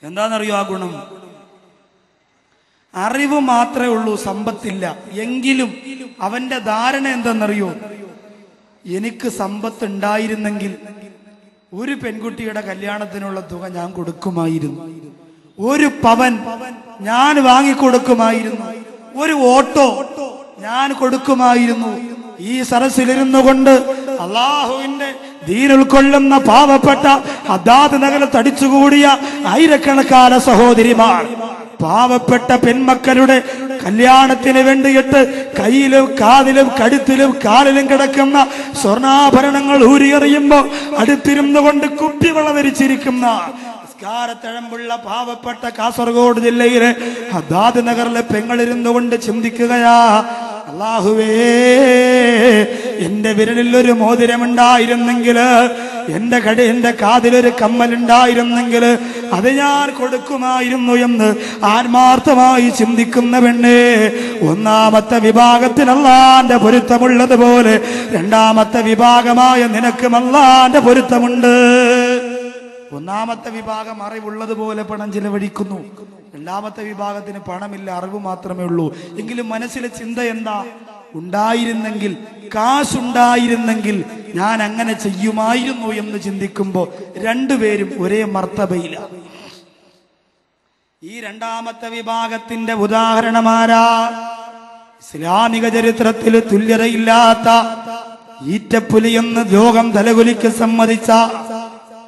എന്താണെന്നറിയോ ആ ഗുണം? അറിവ് മാത്രമേ ഉള്ളൂ, സമ്പത്തില്ല. എങ്കിലും അവന്റെ ധാരണ എന്തെന്നറിയോ? എനിക്ക് സമ്പത്ത് ഉണ്ടായിരുന്നെങ്കിൽ ഒരു പെൺകുട്ടിയുടെ കല്യാണത്തിനുള്ള തുക ഞാൻ കൊടുക്കുമായിരുന്നു, 1 പവൻ ഞാൻ വാങ്ങിക്കൊടുക്കുമായിരുന്നു, 1 ഓട്ടോ ഞാൻ കൊടുക്കുമായിരുന്നു. ഈ സരസിലിരുന്നു കൊണ്ട് അള്ളാഹുവിന്റെ ദീൻ ഉൾക്കൊള്ളുന്ന പാവപ്പെട്ട ഹദ്ദാദ് നഗരത്ത് അടിച്ചുകൂടിയ ആയിരക്കണക്കാന സഹോദരിമാർ പാവപ്പെട്ട പെൺമക്കളുടെ കല്യാണത്തിന് വേണ്ടിയിട്ട് കയ്യിലും കാതിലും കഴുത്തിലും കാലിലും കിടക്കുന്ന സ്വർണ്ണാഭരണങ്ങൾ ഊരിയെറിയുമ്പോ അടുത്തിരുന്നു കൊണ്ട് കുപ്പിവള ധരിച്ചിരിക്കുന്ന നിസ്കാരത്തഴമ്പുള്ള പാവപ്പെട്ട കാസർഗോഡ് ജില്ലയിലെ ഹദ്ദാദ് നഗറിലെ പെങ്ങളിരുന്നു കൊണ്ട് ചിന്തിക്കുകയാ, അല്ലാഹുവേ എന്റെ വിരലിൽ ഒരു മോതിരമുണ്ടായിരുന്നെങ്കിൽ, എന്റെ കാതിലൊരു കമ്മലുണ്ടായിരുന്നെങ്കിൽ അത് ഞാൻ കൊടുക്കുമായിരുന്നു എന്ന് ആത്മാർത്ഥമായി ചിന്തിക്കുന്ന പെണ്ണേ. 1ാമത്തെ വിഭാഗത്തിൽ അല്ലാഹുവിന്റെ പൊരുത്തമുള്ളതുപോലെ 2ാമത്തെ വിഭാഗമായ നിനക്കും അല്ലാഹുവിന്റെ പൊരുത്തമുണ്ട്. 1ാമത്തെ വിഭാഗം അറിവുള്ളതുപോലെ പണം ചിലവഴിക്കുന്നു, 2ാമത്തെ വിഭാഗത്തിന് പണമില്ല, അറിവ് മാത്രമേ ഉള്ളൂ. എങ്കിലും മനസ്സിലെ ചിന്ത എന്താ? ഉണ്ടായിരുന്നെങ്കിൽ, കാശുണ്ടായിരുന്നെങ്കിൽ ഞാൻ അങ്ങനെ ചെയ്യുമായിരുന്നു എന്ന് ചിന്തിക്കുമ്പോ 2 പേരും ഒരേ മർത്തബയില. ഈ 2ാമത്തെ വിഭാഗത്തിന്റെ ഉദാഹരണമാരാ? ഇസ്ലാമിക ചരിത്രത്തിൽ തുല്യതയില്ലാത്ത ഈറ്റപ്പുലി എന്ന് ലോകം തലകുലിക്ക് സമ്മതിച്ച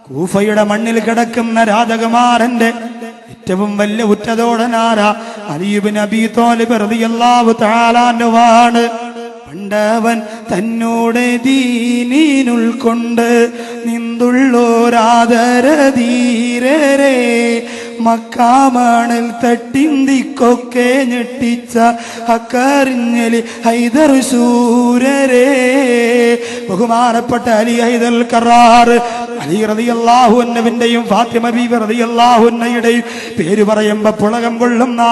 കൂഫയുടെ മണ്ണിൽ കിടക്കുന്ന രാജകുമാരന്റെ ഏറ്റവും വലിയ ഉറ്റതോടനാര അലി ഇബ്നു അബീ ത്വാലിബ് റളിയല്ലാഹു തആല അൻഹുവാണ്. പണ്ടവൻ തന്നോട് ദീനിനുൾക്കൊണ്ട് നിന്തുള്ളോരാദരധീരരെ മക്കാമണൽ തട്ടിന്തിക്കൊക്കെ ഞെട്ടിച്ച അക്കറിഞ്ഞലി ഹൈദർ ശൂരരെ ബഹുമാനപ്പെട്ട അലി ഹൈദൽ കറാർ അലി റളിയല്ലാഹു അൻഹുവിന്റെയും ഫാത്തിമ ബീവി റളിയല്ലാഹു അൻഹയുടെയും പേര് പറയുമ്പോ പുളകം കൊള്ളുന്ന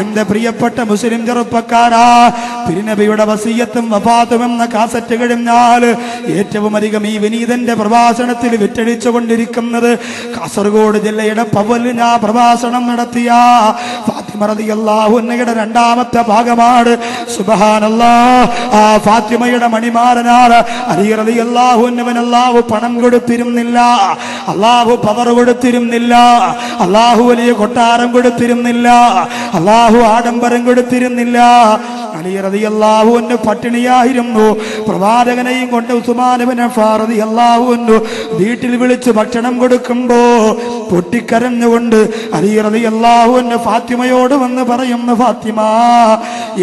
എന്റെ പ്രിയപ്പെട്ട മുസ്ലിം ചെറുപ്പക്കാരാ, തിരുനബിയുടെ വസിയത്തും വഫാത്തും എന്ന കാസറ്റ് കഴിഞ്ഞാൽ ഏറ്റവും അധികം ഈ വിനീതന്റെ പ്രഭാഷണത്തിൽ വിറ്റഴിച്ചു കൊണ്ടിരിക്കുന്നത് കാസർഗോഡ് ജില്ലയുടെ പവലിൽ ഞാൻ പ്രഭാഷണം നടത്തിയ ഫാത്തിമ റളിയല്ലാഹു അൻഹയുടെ രണ്ടാമത്തെ ഭാഗമാണ്. സുബ്ഹാനല്ലാഹ്, ആ ഫാത്തിമയുടെ മണിമാരനാണ് അലി റളിയല്ലാഹു അൻഹുവിന് അല്ലാഹു പണം കൊടുത്തിരുന്നില്ല, അല്ലാഹു പവർ കൊടുത്തിരുന്നില്ല, അല്ലാഹു വലിയ കൊട്ടാരം കൊടുത്തിരുന്നില്ല, അല്ലാഹു ആഡംബരം കൊടുത്തിരുന്നില്ല. അലി റളിയല്ലാഹു അൻഹു പട്ടിണിയായിരുന്നു. പ്രവാചകനെയും കൊണ്ട് ഉസ്മാൻ ഇബ്നു അഫ്ഫാൻ റളിയല്ലാഹു അൻഹു വീട്ടിൽ വിളിച്ച് ഭക്ഷണം കൊടുക്കുമ്പോ പൊട്ടിക്കരഞ്ഞുകൊണ്ട് അലി റളിയല്ലാഹു അൻഹു ഫാത്തിമയോട് വന്ന് പറയുന്നു, ഫാത്തിമ,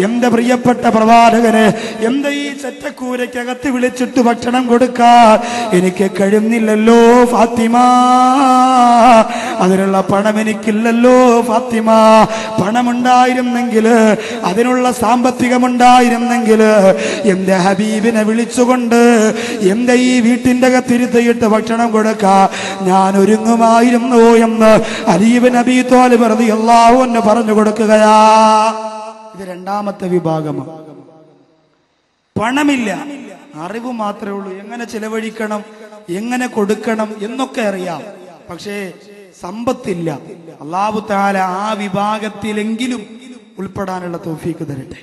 എന്റെ പ്രിയപ്പെട്ട പ്രവാചകനെ എന്റെ ഈ ചെറ്റക്കൂരയ്ക്കകത്ത് വിളിച്ചിട്ട് ഭക്ഷണം കൊടുക്കാൻ എനിക്ക് കഴിയുന്നില്ലല്ലോ ഫാത്തിമ, അതിനുള്ള പണം എനിക്കില്ലല്ലോ ഫാത്തിമ. പണമുണ്ടായിരുന്നെങ്കിൽ, അതിനുള്ള സാമ്പത്തികമുണ്ടായിരുന്നെങ്കിൽ എന്റെ ഹബീബിനെ വിളിച്ചുകൊണ്ട് എന്റെ ഈ വീട്ടിന്റെ അകത്തിരുത്തിയിട്ട് ഭക്ഷണം കൊടുക്കാൻ ഞാൻ ഒരുങ്ങുമായിരുന്നു എന്ന് അലി ഇബ്നു അബീ ത്വാലിബ് റളിയല്ലാഹു അൻഹു പറഞ്ഞു കൊടുക്കുകയാ. ഇത് രണ്ടാമത്തെ വിഭാഗമാണ്. പണമില്ല, അറിവ് മാത്രമേ ഉള്ളൂ. എങ്ങനെ ചെലവഴിക്കണം, എങ്ങനെ കൊടുക്കണം എന്നൊക്കെ അറിയാം, പക്ഷേ സമ്പത്തില്ല. അല്ലാഹു തആല ആ വിഭാഗത്തിലെങ്കിലും ഉൾപ്പെടാനുള്ള തൗഫീക്ക് തരട്ടെ.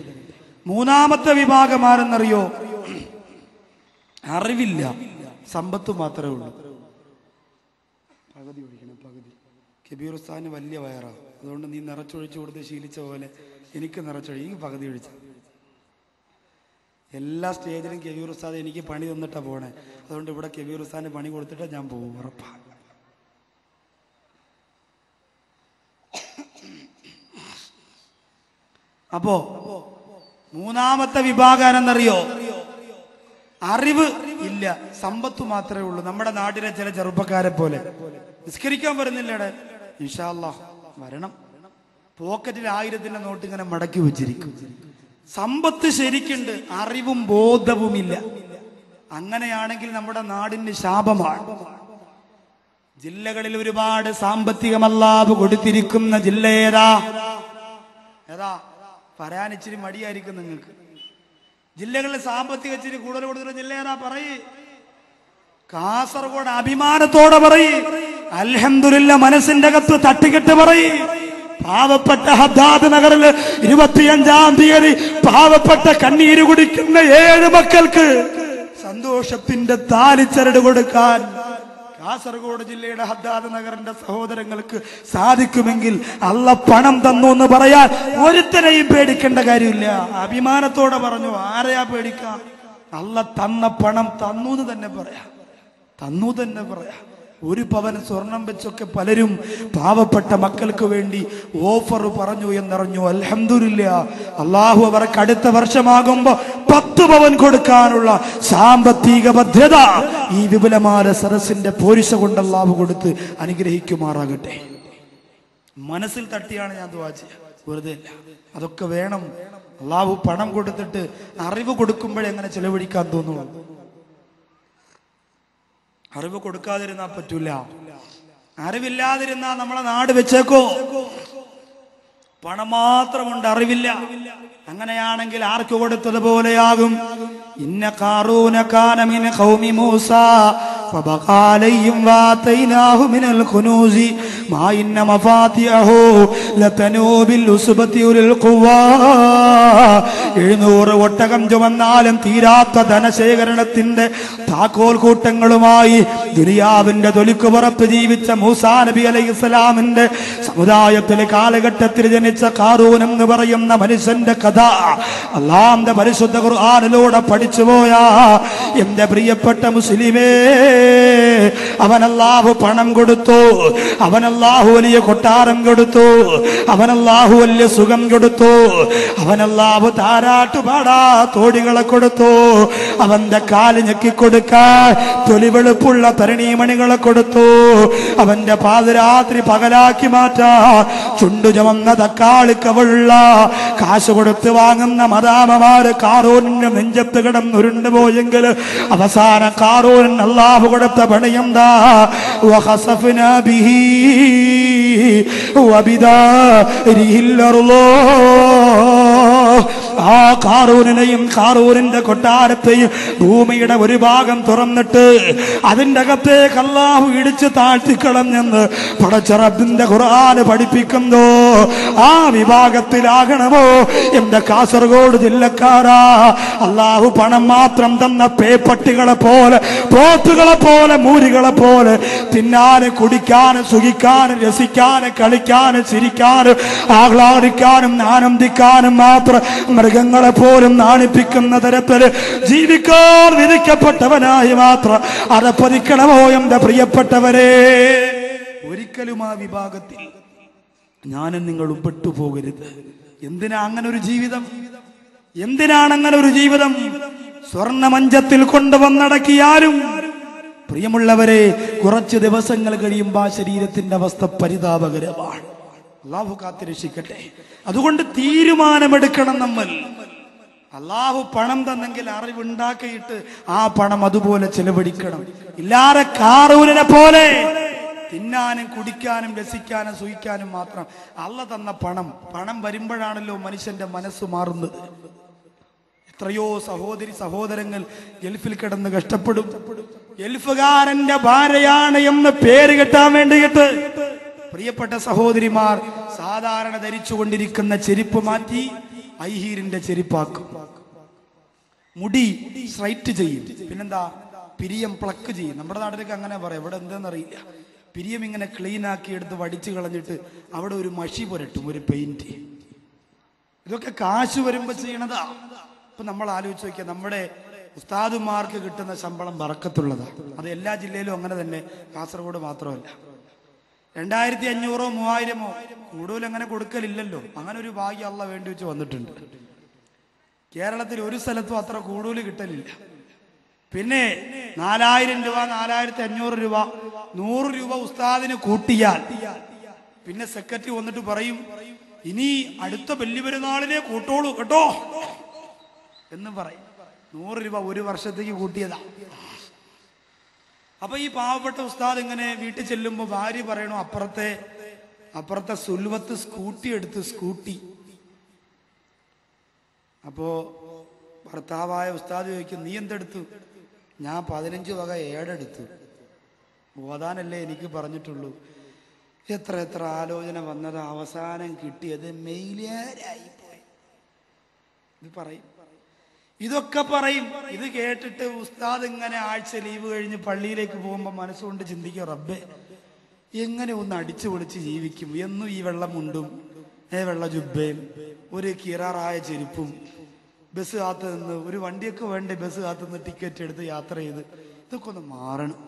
മൂന്നാമത്തെ വിഭാഗം ആരെന്നറിയോ? അറിവില്ല, സമ്പത്ത് മാത്രമേ ഉള്ളൂ. പകുതി ഒഴിക്കണം, പകുതി. കബീർ ഉസ്താദിന് വലിയ വയറാണ്, അതുകൊണ്ട് നീ നിറച്ചൊഴിച്ചു കൊടുത്ത് ശീലിച്ച പോലെ എനിക്ക് നിറച്ചൊഴി, പകുതി ഒഴിച്ച. എല്ലാ സ്റ്റേജിലും കബീർ ഉസ്താദ് എനിക്ക് പണി തന്നിട്ടാണ് പോണേ, അതുകൊണ്ട് ഇവിടെ കബീർ ഉസ്താദിന് പണി കൊടുത്തിട്ട് ഞാൻ പോകും, ഉറപ്പാണ്. അപ്പോ മൂന്നാമത്തെ വിഭാഗം എന്നറിയോ? അറിവ് ഇല്ല, സമ്പത്ത് മാത്രമേ ഉള്ളൂ. നമ്മുടെ നാട്ടിലെ ചില ചെറുപ്പക്കാരെ പോലെ നിസ്കരിക്കാൻ വരുന്നില്ലടെ, ഇൻഷാ അല്ലാഹ് വരണം, പോക്കറ്റിൽ 1000ന്റെ നോട്ട് ഇങ്ങനെ മടക്കി വെച്ചിരിക്കും. സമ്പത്ത് ശരിക്കുണ്ട്, അറിവും ബോധവും ഇല്ല. അങ്ങനെയാണെങ്കിൽ നമ്മുടെ നാടിന് ശാപമാണ്. ജില്ലകളിൽ ഒരുപാട് സാമ്പത്തികം അല്ലാഹു കൊടുത്തിരിക്കുന്ന ജില്ല ഏതാ? പറയാൻ ഇച്ചിരി മടിയായിരിക്കും നിങ്ങൾക്ക്. ജില്ലകളിൽ സാമ്പത്തിക ഇച്ചിരി കൂടുതൽ കൊടുത്തിട്ടുള്ള ജില്ല ഏതാ? പറയ്. കാസർഗോഡ് അഭിമാനത്തോടെ പറയ്, അൽഹംദുലില്ലാ മനസ്സിന്റെ അകത്ത് തട്ടിക്കെട്ട് പറയ്. പാവപ്പെട്ട ഹദ്ദാദ് നഗറിൽ 25-ാം തീയതി പാവപ്പെട്ട കണ്ണീര് കുടിക്കുന്ന 7 മക്കൾക്ക് സന്തോഷത്തിന്റെ താലിച്ചരട് കൊടുക്കാൻ കാസർഗോഡ് ജില്ലയുടെ ഹദ്ദാദ് നഗറിന്റെ സഹോദരങ്ങൾക്ക് സാധിക്കുമെങ്കിൽ അല്ല പണം തന്നു എന്ന് പറയാൻ ഒരുത്തരെയും പേടിക്കേണ്ട കാര്യമില്ല. അഭിമാനത്തോടെ പറഞ്ഞു, ആരെയാ പേടിക്കാം? അല്ല തന്ന പണം തന്നു എന്ന് തന്നെ പറയാം, തന്നു തന്നെ പറയാം. 1 പവൻ സ്വർണം വെച്ചൊക്കെ പലരും പാവപ്പെട്ട മക്കൾക്ക് വേണ്ടി ഓഫർ പറഞ്ഞു എന്നറിഞ്ഞു. അൽഹംദുലില്ലാ, അള്ളാഹു അവർക്ക് അടുത്ത വർഷമാകുമ്പോ 10 പവൻ കൊടുക്കാനുള്ള സാമ്പത്തിക ഭദ്രത ഈ വിപുലമായ സരസിന്റെ പോരിശ കൊണ്ട് അള്ളാഹു കൊടുത്ത് അനുഗ്രഹിക്കുമാറാകട്ടെ. മനസ്സിൽ തട്ടിയാണ് ഞാൻ ദുആ ചെയ്യുക, വെറുതെ അല്ല. അതൊക്കെ വേണം. അള്ളാഹു പണം കൊടുത്തിട്ട് അറിവ് കൊടുക്കുമ്പോഴേ എങ്ങനെ ചെലവഴിക്കാൻ തോന്നുള്ളൂ. അറിവ് കൊടുക്കാതിരുന്നാ പറ്റൂല. അറിവില്ലാതിരുന്നാ നമ്മളെ നാട് വെച്ചേക്കോ. പണം മാത്രമുണ്ട്, അറിവില്ല. അങ്ങനെയാണെങ്കിൽ ആർക്ക് കൊടുത്തതുപോലെയാകും. ഇന്ന ഖാറൂന കാന മിൻ ഖൗമി മൂസ ഫബഖാ അലൈഹിം വആതൈനാഹു മിനൽ ഖുനൂസി മാ ഇന്ന മഫാതിഹു ലതനൂ ബിൽ ഉസ്ബതി ഉൽ ഖുവാ. 700 ഒട്ടകം ചുമന്നാലും തീരാത്ത ധനശേഖരണത്തിന്റെ താക്കോൽ കൂട്ടങ്ങളുമായി ദുനിയാവിന്റെ തൊലിക്ക് പുറത്ത് ജീവിച്ച മൂസാ നബി അലൈഹിസ്സലാമിന്റെ സമുദായത്തിലെ കാലഘട്ടത്തിൽ ജനിച്ച ഖാറൂൻ എന്ന് പറയുന്ന മനുഷ്യന്റെ കഥ അല്ലാഹുവിന്റെ പരിശുദ്ധ ഖുർആനിലൂടെ പഠിച്ചുപോയ എന്റെ പ്രിയപ്പെട്ട മുസ്ലിമേ, അവനല്ലാഹു പണം കൊടുത്തു, അവനല്ലാഹു വലിയ കൊട്ടാരം കൊടുത്തു, അവനല്ലാഹു വലിയ സുഖം കൊടുത്തു, അവനല്ലാഹു താരാട്ടുപാടാ തോടികളെ കൊടുത്തു, അവന്റെ കാല് ഞെക്കിക്കൊടുക്കാൻ തൊലിവെളുപ്പുള്ള തരണീമണികളെ കൊടുത്തു, അവന്റെ പാതിരാത്രി പകലാക്കി മാറ്റാ ചുണ്ടു ചുമന്ന തക്കാളിക്കവുള്ള കാശ് കൊടുത്ത് വാങ്ങുന്ന മദാമമാര് കാറൂരിന്റെ നെഞ്ചത്ത് കിടന്നുരുണ്ടു പോയെങ്കിൽ അവസാനം കാറൂരൻ അല്ലാഹു കൊടുത്ത പണിയെന്താ? വഖസഫ്നാ ബിഹി വബിദാരിഹിൽ അർള്. ആ കാറൂരിനെയും കാറൂരിന്റെ കൊട്ടാരത്തെയും ഭൂമിയുടെ ഒരു ഭാഗം തുറന്നിട്ട് അതിന്റെ അകത്തേക്ക് അല്ലാഹു ഇടിച്ച് താഴ്ത്തിക്കളഞ്ഞെന്ന് പടച്ച റബ്ബിന്റെ ഖുർആന് പഠിപ്പിക്കുന്നു. ആ വിഭാഗത്തിലാകണമോ എന്റെ കാസർഗോഡ് ജില്ലക്കാരാ? അല്ലാഹു പണം മാത്രം തന്ന പേപ്പട്ടികളെ പോലെ, പോത്തുകളെ പോലെ, മൂരികളെ പോലെ തിന്നാനും കുടിക്കാനും സുഖിക്കാനും രസിക്കാനും കളിക്കാനും ചിരിക്കാനും ആഹ്ലാദിക്കാനും ആനന്ദിക്കാനും മാത്രം മൃഗങ്ങളെ പോലും നാണിപ്പിക്കുന്ന തരത്തിൽ ജീവിക്കാൻ വിധിക്കപ്പെട്ടവനായി മാത്രം അതപ്പതിക്കണമോ എന്റെ പ്രിയപ്പെട്ടവരെ? ഒരിക്കലും ആ വിഭാഗത്തിൽ ഞാനും നിങ്ങളും പെട്ടുപോകരുത്. എന്തിനാ അങ്ങനെ ഒരു ജീവിതം? എന്തിനാണ് അങ്ങനെ ഒരു ജീവിതം? സ്വർണ്ണമഞ്ചത്തിൽ കൊണ്ടുവന്നടക്കിയാലും പ്രിയമുള്ളവരെ, കുറച്ച് ദിവസങ്ങൾ കഴിയുമ്പോൾ ആ ശരീരത്തിന്റെ അവസ്ഥ പരിതാപകരമാണ്. അല്ലാഹു കാത്തിരക്ഷിക്കട്ടെ. അതുകൊണ്ട് തീരുമാനമെടുക്കണം നമ്മൾ. അല്ലാഹു പണം തന്നെങ്കിൽ അറിവുണ്ടാക്കിയിട്ട് ആ പണം അതുപോലെ ചെലവഴിക്കണം. ഇല്ലാതെ കാറൂരിനെ പോലെ തിന്നാനും കുടിക്കാനും രസിക്കാനും സുഖിക്കാനും മാത്രം അള്ള തന്ന പണം വരുമ്പോഴാണല്ലോ മനുഷ്യന്റെ മനസ്സ് മാറുന്നത്. എത്രയോ സഹോദരങ്ങൾ ഗൾഫിൽ കിടന്ന് കഷ്ടപ്പെടും. ഗൾഫുകാരന്റെ ഭാര്യയാണ് എന്ന് പേര് കിട്ടാൻ വേണ്ടിയിട്ട് പ്രിയപ്പെട്ട സഹോദരിമാർ സാധാരണ ധരിച്ചുകൊണ്ടിരിക്കുന്ന ചെരുപ്പ് മാറ്റി ഐഹീറിന്റെ ചെരുപ്പാക്കും. മുടി സ്ട്രൈറ്റ് ചെയ്യും. പിന്നെന്താ, പിരിയം പ്ലക്ക് ചെയ്യും. നമ്മുടെ നാട്ടിലേക്ക് അങ്ങനെ പറയാം, ഇവിടെ എന്താണെന്നറിയില്ല. പിരിയം ഇങ്ങനെ ക്ലീൻ ആക്കി എടുത്ത് വടിച്ചു കളഞ്ഞിട്ട് അവിടെ ഒരു മഷി പുരട്ടും, ഒരു പെയിന്റ്. ഇതൊക്കെ കാശ് വരുമ്പോ ചെയ്യണതാ. ഇപ്പൊ നമ്മൾ ആലോചിച്ച് നോക്കിയാൽ നമ്മുടെ ഉസ്താദുമാർക്ക് കിട്ടുന്ന ശമ്പളം ബറക്കത്തുള്ളതാ. അത് എല്ലാ ജില്ലയിലും അങ്ങനെ തന്നെ, കാസർഗോഡ് മാത്രമല്ല. 2500 3000 കൂടുതൽ അങ്ങനെ കൊടുക്കലില്ലല്ലോ. അങ്ങനെ ഒരു ഭാഗ്യം അള്ള വേണ്ടി വെച്ച് വന്നിട്ടുണ്ട്. കേരളത്തിൽ ഒരു സ്ഥലത്തും അത്ര കൂടുതൽ കിട്ടലില്ല. പിന്നെ 4000 രൂപ 4500 രൂപ 100 രൂപ ഉസ്താദിന് കൂട്ടിയാൽ പിന്നെ സെക്രട്ടറി വന്നിട്ട് പറയും, ഇനി അടുത്ത വലിയ പെരുന്നാളിനെ കൂട്ടോളൂ കേട്ടോ എന്ന് പറയും. 100 രൂപ ഒരു വർഷത്തേക്ക് കൂട്ടിയതാ. അപ്പൊ ഈ പാവപ്പെട്ട ഉസ്താദ് ഇങ്ങനെ വീട്ടിൽ ചെല്ലുമ്പോ ഭാര്യ പറയണു, അപ്പുറത്തെ സുൽവത്ത് സ്കൂട്ടി എടുത്ത് സ്കൂട്ടി. അപ്പോ ഭർത്താവായ ഉസ്താദ് ചോദിക്കും, നീ എന്തെടുത്തു? ഞാൻ 15 വക ഏടെടുത്തു. ഓതാനല്ലേ എനിക്ക് പറഞ്ഞിട്ടുള്ളൂ. എത്ര ആലോചന വന്നത്, അവസാനം കിട്ടിയത് മെയിലായി പോയി. ഇത് പറയും, ഇതൊക്കെ പറയും. ഇത് കേട്ടിട്ട് ഉസ്താദ് ഇങ്ങനെ ആഴ്ച ലീവ് കഴിഞ്ഞ് പള്ളിയിലേക്ക് പോകുമ്പോൾ മനസ്സുകൊണ്ട് ചിന്തിക്കുക, റബ്ബേ എങ്ങനെ ഒന്ന് അടിച്ചു പൊളിച്ച് ജീവിക്കും? എന്നും ഈ വെള്ളമുണ്ടും വെള്ള ജുബയും ഒരു കിറാറായ ചെരുപ്പും ബസ് കാത്ത് നിന്ന്, ഒരു വണ്ടിയൊക്കെ വേണ്ടേ ബസ് കാത്ത് നിന്ന് ടിക്കറ്റ് എടുത്ത് യാത്ര ചെയ്ത്, ഇതൊക്കെ ഒന്ന് മാറണം.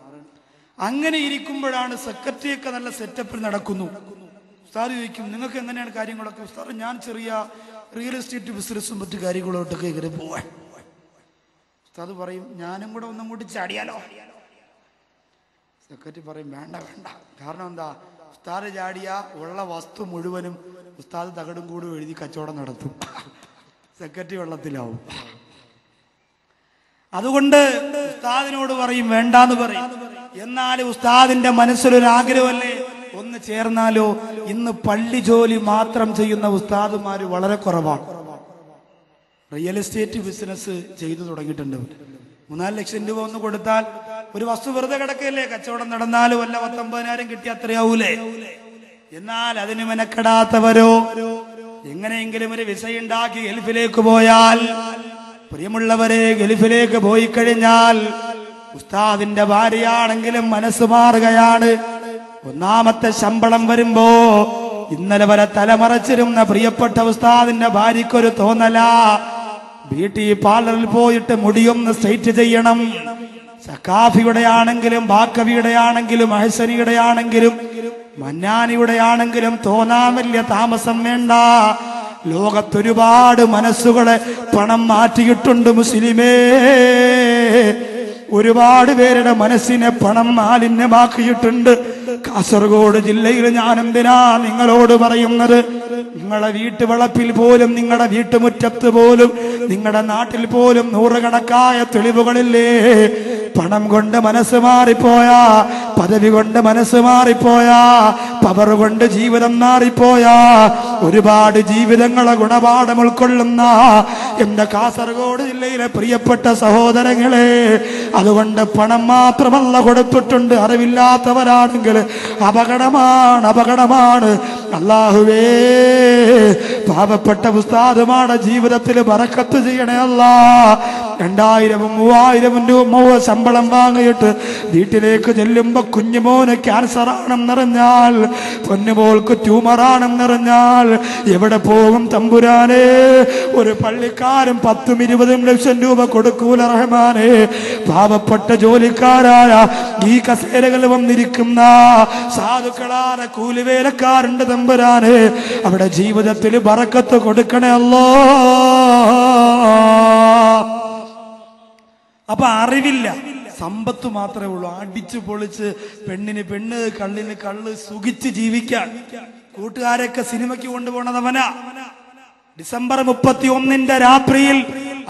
അങ്ങനെ ഇരിക്കുമ്പോഴാണ് സെക്രട്ടറിയൊക്കെ നല്ല സെറ്റപ്പിൽ നടക്കുന്നു. ഉസ്താദ് ചോദിക്കും, നിങ്ങൾക്ക് എങ്ങനെയാണ് കാര്യങ്ങളൊക്കെ? ഉസ്താദ്, ഞാൻ ചെറിയ റിയൽ എസ്റ്റേറ്റ് ബിസിനസ്സും മറ്റു കാര്യങ്ങളോട്ടൊക്കെ ഇങ്ങനെ പോവാൻ. ഉസ്താദ് പറയും, ഞാനും കൂടെ ഒന്നും കൂടി ചാടിയാലോ? സെക്രട്ടറി പറയും, വേണ്ട. കാരണം എന്താ, ഉസ്താദ് ചാടിയ ഉള്ള വസ്തു മുഴുവനും ഉസ്താദ് തകടും കൂടും എഴുതി കച്ചവടം നടത്തും. സെക്രട്ടറി വെള്ളത്തിലാവും. അതുകൊണ്ട് ഉസ്താദിനോട് പറയും വേണ്ടാന്ന് പറയും. എന്നാൽ ഉസ്താദിന്റെ മനസ്സിലൊരു ആഗ്രഹമല്ലേ, ഒന്ന് ചേർന്നാലോ? ഇന്ന് പള്ളി ജോലി മാത്രം ചെയ്യുന്ന ഉസ്താദുമാര് വളരെ കുറവാണ്. റിയൽ എസ്റ്റേറ്റ് ബിസിനസ് ചെയ്തു തുടങ്ങിയിട്ടുണ്ട്. 3-4 ലക്ഷം രൂപ ഒന്ന് കൊടുത്താൽ ഒരു വസ്തു വെറുതെ കിടക്കല്ലേ, കച്ചവടം നടന്നാലും വല്ല 19,000 കിട്ടി അത്രയാവൂലേ? എന്നാൽ അതിന് മെനക്കെടാത്തവരോ എങ്ങനെയെങ്കിലും ഒരു വിസയുണ്ടാക്കി ഗൾഫിലേക്ക് പോയാൽ, പ്രിയമുള്ളവരെ, ഗൾഫിലേക്ക് പോയി കഴിഞ്ഞാൽ ഉസ്താദിന്റെ ഭാര്യയാണെങ്കിലും മനസ്സ് മാറുകയാണ്. ഒന്നാമത്തെ ശമ്പളം വരുമ്പോ ഇന്നലെ വരെ തലമറച്ചിരുന്ന പ്രിയപ്പെട്ട ഉസ്താദിന്റെ ഭാര്യക്കൊരു തോന്നല, ബ്യൂട്ടി പാർലറിൽ പോയിട്ട് മുടിയൊന്ന് സ്ട്രെയിറ്റ് ചെയ്യണം. സക്കാഫിയുടെ ആണെങ്കിലും ബാക്കവിയുടെ ആണെങ്കിലും അഹ്സനിയുടെ ആണെങ്കിലും മന്നാനിയുടെ ആണെങ്കിലും തോന്നാൻ വലിയ താമസം വേണ്ട. ലോകത്തൊരുപാട് മനസ്സുകളെ പണം മാറ്റിയിട്ടുണ്ട് മുസ്ലിമേ. ഒരുപാട് പേരുടെ മനസ്സിനെ പണം മാലിന്യമാക്കിയിട്ടുണ്ട്. കാസർഗോഡ് ജില്ലയിൽ ഞാൻ എന്തിനാ നിങ്ങളോട് പറയുന്നത്? നിങ്ങളുടെ വീട്ടുവളപ്പിൽ പോലും, നിങ്ങളുടെ വീട്ടുമുറ്റത്ത് പോലും, നിങ്ങളുടെ നാട്ടിൽ പോലും നൂറുകണക്കായ തെളിവുകളില്ലേ? പണം കൊണ്ട് മനസ്സ് മാറിപ്പോയാ, പദവി കൊണ്ട് മനസ്സ് മാറിപ്പോയാ, പവർ കൊണ്ട് ജീവിതം മാറിപ്പോയാ, ഒരുപാട് ജീവിതങ്ങളെ ഗുണപാഠം ഉൾക്കൊള്ളുന്ന എന്റെ കാസർഗോഡ് ജില്ലയിലെ പ്രിയപ്പെട്ട സഹോദരങ്ങളെ, അതുകൊണ്ട് പണം മാത്രമല്ല കൊടുത്തിട്ടുണ്ട്. അറിവില്ലാത്തവരാണെങ്കിൽ അപകടമാണ്, അപകടമാണ്. അല്ലാഹുവേ, പാവപ്പെട്ട ഉസ്താദുമാരുടെ ജീവിതത്തിൽ ബറക്കത്ത് ചെയ്യണേ അല്ലാ. 2000-3000 രൂപ ശമ്പളം വാങ്ങിയിട്ട് വീട്ടിലേക്ക് ചെല്ലുമ്പോ കുഞ്ഞുമോന് ക്യാൻസർ ആണെന്നറിഞ്ഞാൽ, പൊന്നുമോൾക്ക് ട്യൂമറാണെന്നറിഞ്ഞാൽ എവിടെ പോകും തമ്പുരാനെ? ഒരു പള്ളിക്കാരൻ 10-20 ലക്ഷം രൂപ കൊടുക്കൂല റഹ്മാനെ. പാവപ്പെട്ട ജോലിക്കാരായ ഈ കസേരകൾ വന്നിരിക്കുന്ന സാധുക്കളായ കൂലിവേലക്കാരുണ്ട് തമ്പുരാനെ, അവിടെ ജീവിതത്തിൽ ബറക്കത്ത് കൊടുക്കണേ അല്ലാ. അപ്പൊ അറിവില്ല, സമ്പത്ത് മാത്രമേ ഉള്ളൂ. അടിച്ചു പൊളിച്ച് പെണ്ണിന് പെണ്ണ്, കള്ളിന് കള്ള്, സുഖിച്ച് ജീവിക്കാൻ. കൂട്ടുകാരൊക്കെ സിനിമയ്ക്ക് കൊണ്ടുപോണതവനാ. ഡിസംബർ 31 രാത്രിയിൽ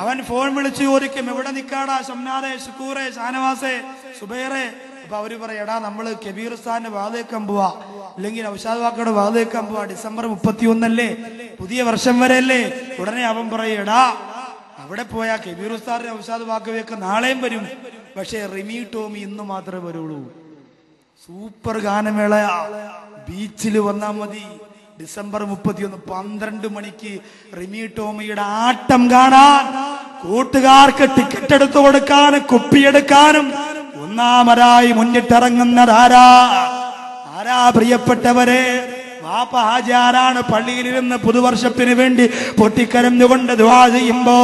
അവൻ ഫോൺ വിളിച്ചു ചോദിക്കും, എവിടെ നിക്കാടാ ഷംനാദെ, ഷുക്കൂറെ, ഷാനവാസെ, സുബൈറെ? അപ്പൊ അവര് പറയടാ, നമ്മള് കബീർ ഉസ്താദിന്റെ വാതേക്കാൻ പോവാ, അല്ലെങ്കിൽ ഔഷാദ് വാക്കയുടെ വാതേക്കാൻ പോവാ. ഡിസംബർ 31 പുതിയ വർഷം വരെ അല്ലേ? ഉടനെ അവൻ പറയടാ, അവിടെ പോയാ കബീർ ഉസ്താദിന്റെ ഔഷാദ് വാക്കവയൊക്കെ നാളെയും വരും, പക്ഷെ റിമി ടോമി ഇന്ന് മാത്രമേ വരുള്ളൂ. സൂപ്പർ ഗാനമേളയാ, ബീച്ചിൽ വന്നാ മതി. ഡിസംബർ 31 12 മണിക്ക് റിമി ടോമിയുടെ ആട്ടം കാണാൻ കൂട്ടുകാർക്ക് ടിക്കറ്റ് എടുത്തു കൊടുക്കാനും കുപ്പിയെടുക്കാനും ഒന്നാമരായി മുന്നിട്ടിറങ്ങുന്നതാരാ? ആരാ പ്രിയപ്പെട്ടവരെ? വാപ്പ ഹാജിയാരാണ് പള്ളിയിലിരുന്ന് പുതുവർഷത്തിന് വേണ്ടി പൊട്ടിക്കരഞ്ഞുകൊണ്ട് ദുആ ചെയ്യുമ്പോ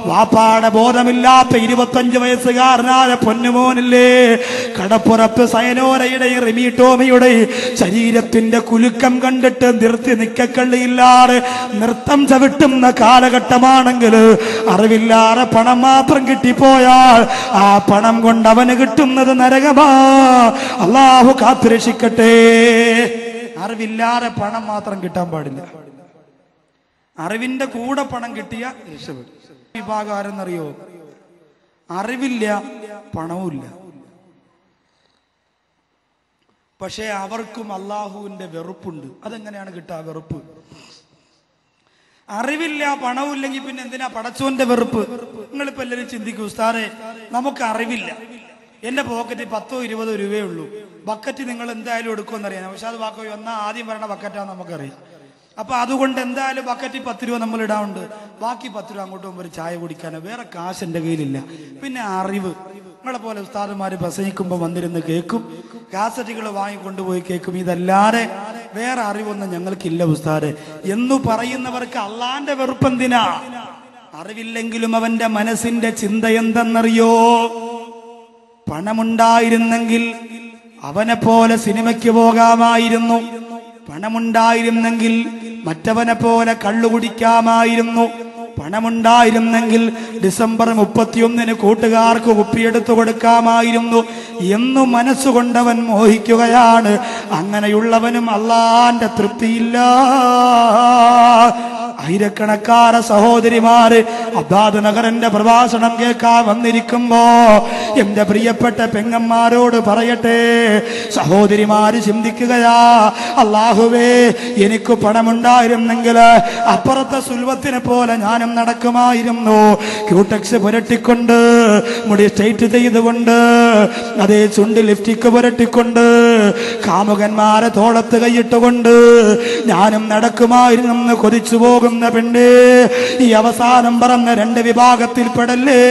വാപ്പാടെ ബോധമില്ലാത്ത 25 വയസ്സുകാരനായ പൊന്നുമോനില്ലേ കടപ്പുറത്ത് സയനോരയുടെ റിമി ടോമിയുടെ ശരീരത്തിന്റെ കുലുക്കം കണ്ടിട്ട് നിർത്തി നിക്കക്കള്ളിയില്ലാതെ നൃത്തം ചവിട്ടുന്ന കാലഘട്ടമാണെങ്കിൽ അറിവില്ലാതെ പണം മാത്രം കിട്ടിപ്പോയാൽ ആ പണം കൊണ്ട് അവന് കിട്ടുന്നത് നരകമാ. അല്ലാഹു കാത്തുരക്ഷിക്കട്ടെ. അറിവില്ലാതെ പണം മാത്രം കിട്ടാൻ പാടില്ല. അറിവിന്റെ കൂടെ പണം കിട്ടിയ രക്ഷപ്പെടും. വിഭാഗം ആരെന്നറിയോ? അറിവില്ല, പണവുമില്ല, പക്ഷെ അവർക്കും അള്ളാഹുവിന്റെ വെറുപ്പുണ്ട്. അതെങ്ങനെയാണ് കിട്ടുക വെറുപ്പ്? അറിവില്ല, പണവുമില്ലെങ്കിൽ പിന്നെ എന്തിനാ പടച്ചോന്റെ വെറുപ്പ്? നിങ്ങളിപ്പോ എല്ലാവരും ചിന്തിക്കൂ, ഉസ്താദേ നമുക്ക് അറിവില്ല, എന്റെ പോക്കറ്റിൽ 10-20 രൂപയേ ഉള്ളൂ, ബക്കറ്റ് നിങ്ങൾ എന്തായാലും എടുക്കുമെന്നറിയാം. പക്ഷെ അത് വാക്കോ എന്നാ ആദ്യം പറയണ ബക്കറ്റാന്ന് നമുക്കറിയാം. അപ്പൊ അതുകൊണ്ട് എന്തായാലും ബക്കറ്റിൽ 10 രൂപ നമ്മൾ ഇടാറുണ്ട്. ബാക്കി 10 രൂപ അങ്ങോട്ട് പോകുമ്പോൾ ഒരു ചായ കുടിക്കാനോ വേറെ കാശ് എന്റെ കയ്യിലില്ല. പിന്നെ അറിവ്, നിങ്ങളെ പോലെ ഉസ്താദുമാര് പ്രസംഗിക്കുമ്പോൾ വന്നിരുന്ന് കേൾക്കും, കാസറ്റുകൾ വാങ്ങിക്കൊണ്ടുപോയി കേൾക്കും. ഇതല്ലാതെ വേറെ അറിവൊന്നും ഞങ്ങൾക്കില്ല ഉസ്താദ് എന്നു പറയുന്നവർക്ക് അള്ളാന്റെ വെറുപ്പെന്തിനാ? അറിവില്ലെങ്കിലും അവന്റെ മനസ്സിന്റെ ചിന്ത എന്തെന്നറിയോ? പണമുണ്ടായിരുന്നെങ്കിൽ അവനെ പോലെ സിനിമയ്ക്ക് പോകാമായിരുന്നു, പണമുണ്ടായിരുന്നെങ്കിൽ മറ്റവനെ പോലെ കള്ളു കുടിക്കാമായിരുന്നു, പണമുണ്ടായിരുന്നെങ്കിൽ ഡിസംബർ 31 കൂട്ടുകാർക്ക് കുപ്പിയെടുത്തു കൊടുക്കാമായിരുന്നു എന്നു മനസ്സുകൊണ്ടവൻ മോഹിക്കുകയാണ്. അങ്ങനെയുള്ളവനും അള്ളാന്റെ തൃപ്തിയില്ല. ആയിരക്കണക്കാര സഹോദരിമാര് അബ്ബാദ് നഗറിന്റെ പ്രഭാഷണം കേൾക്കാൻ വന്നിരിക്കുമ്പോ എന്റെ പ്രിയപ്പെട്ട പെങ്ങന്മാരോട് പറയട്ടെ, സഹോദരിമാര് ചിന്തിക്കുകയാ, അല്ലാഹുവേ എനിക്ക് പണമുണ്ടായിരുന്നെങ്കിൽ അപ്പുറത്തെ സുൽവത്തിനെ പോലെ ഞാനും നടക്കുമായിരുന്നു. ക്യൂടെക്സ് പുരട്ടിക്കൊണ്ട്, മുടി സ്ട്രെയിറ്റ് ചെയ്തുകൊണ്ട്, അതേ ചുണ്ട് ലിപ്സ്റ്റിക് പുരട്ടിക്കൊണ്ട്, കാമുകന്മാരെ തോളത്ത് കൈയിട്ടുകൊണ്ട് ഞാനും നടക്കുമായിരുന്നെന്ന് കൊതിച്ചു പോകും പെണ്ണേ. ഈ അവസാനം പറഞ്ഞ 2 വിഭാഗത്തിൽ പെടല്ലേ.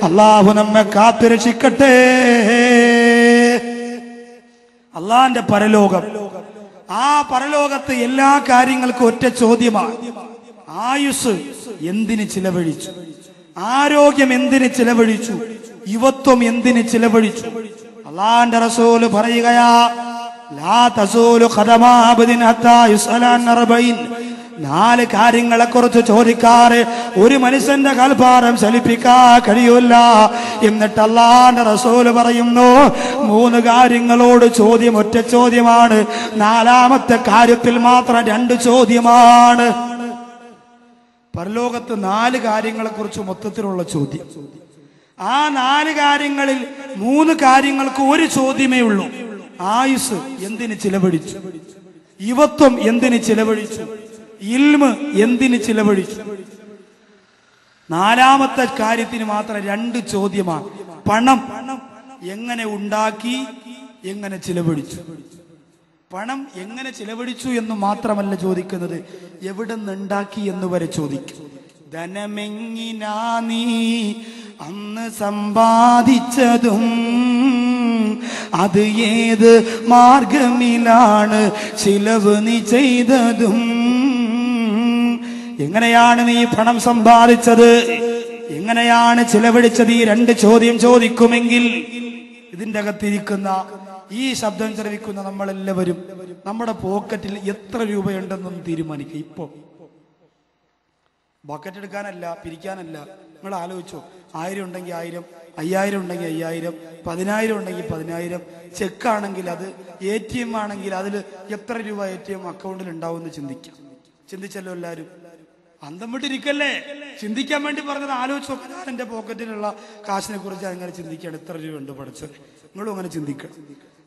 അള്ളാഹു നമ്മെ കാത്തുരക്ഷിക്കട്ടെ. അള്ളാന്റെ പരലോകം, ആ പരലോകത്ത് എല്ലാ കാര്യങ്ങൾക്കും ഒറ്റ ചോദ്യമാണ്. ആയുസ് എന്തിന് ചിലവഴിച്ചു? ആരോഗ്യം എന്തിന് ചിലവഴിച്ചു? യുവത്വം എന്തിന് ചിലവഴിച്ചു? അല്ലാഹുവിന്റെ റസൂൽ പറയുകയാ, ലാ തസൂലു ഖദമാ അബ്ദിൻ ഹത്താ യുസ്അല അൻ അർബഈൻ. 4 കാര്യങ്ങളെ കുറിച്ച് ചോദിക്കാറ് ഒരു മനുഷ്യന്റെ കാൽഭാരം ചലിപ്പിക്കാൻ കഴിയൂല. എന്നിട്ട് അല്ലാഹുവിന്റെ റസൂൽ പറയുന്നു 3 കാര്യങ്ങളോട് ചോദ്യം ഒറ്റ ചോദ്യമാണ്, 4ാമത്തെ കാര്യത്തിൽ മാത്രം 2 ചോദ്യമാണ്. പരലോകത്ത് 4 കാര്യങ്ങളെ കുറിച്ച് മൊത്തത്തിലുള്ള ചോദ്യം. ആ 4 കാര്യങ്ങളിൽ 3 കാര്യങ്ങൾക്ക് ഒരു ചോദ്യമേ ഉള്ളൂ. ആയുസ് എന്തിന് ചിലവഴിച്ചു? യുവത്വം എന്തിന് ചിലവഴിച്ചു? ഇൽമ് എന്തിന് ചിലവഴിച്ചു? 4ാമത്തെ കാര്യത്തിന് മാത്രം 2 ചോദ്യമാണ്. പണം എങ്ങനെ ഉണ്ടാക്കി, എങ്ങനെ ചിലവഴിച്ചു. പണം എങ്ങനെ ചിലവഴിച്ചു എന്ന് മാത്രമല്ല ചോദിക്കുന്നത്, എവിടെ നിന്നുണ്ടാക്കി എന്ന് വരെ ചോദിക്കും. ധനമെങ്ങിനാ നീ അന്ന് സമ്പാദിച്ചതും, അത് ഏത് മാർഗമിലാണ് ചിലവ് നീ ചെയ്തതും. എങ്ങനെയാണ് നീ പണം സമ്പാദിച്ചത്, എങ്ങനെയാണ് ചിലവഴിച്ചത്? ഈ 2 ചോദ്യം ചോദിക്കുമെങ്കിൽ ഇതിന്റെ അകത്തിരിക്കുന്ന ഈ ശബ്ദം ശ്രവിക്കുന്ന നമ്മളെല്ലാവരും നമ്മുടെ പോക്കറ്റിൽ എത്ര രൂപയുണ്ടെന്നൊന്ന് തീരുമാനിക്കുക. ഇപ്പൊ ബക്കറ്റ് എടുക്കാനല്ല, പിരിക്കാനല്ല. നിങ്ങൾ ആലോചിച്ചോ, 1000 ഉണ്ടെങ്കിൽ 1000, 5000 ഉണ്ടെങ്കിൽ 5000, 10000 ഉണ്ടെങ്കിൽ 10000, ചെക്കാണെങ്കിൽ അത്, ATM ആണെങ്കിൽ അതിൽ എത്ര രൂപ ATM അക്കൗണ്ടിൽ ഉണ്ടാവും എന്ന് ചിന്തിക്കാം. ചിന്തിച്ചല്ലോ എല്ലാവരും? അന്തം വിട്ടിരിക്കല്ലേ? ചിന്തിക്കാൻ വേണ്ടി പറഞ്ഞത്. ആലോചിച്ച് നോക്കാൻ, ഞാൻ എൻ്റെ പോക്കറ്റിലുള്ള കാശിനെ കുറിച്ച് അങ്ങനെ ചിന്തിക്കുകയാണ്. എത്ര രൂപ ഉണ്ട് പഠിച്ചത്? നിങ്ങളും അങ്ങനെ ചിന്തിക്കണം.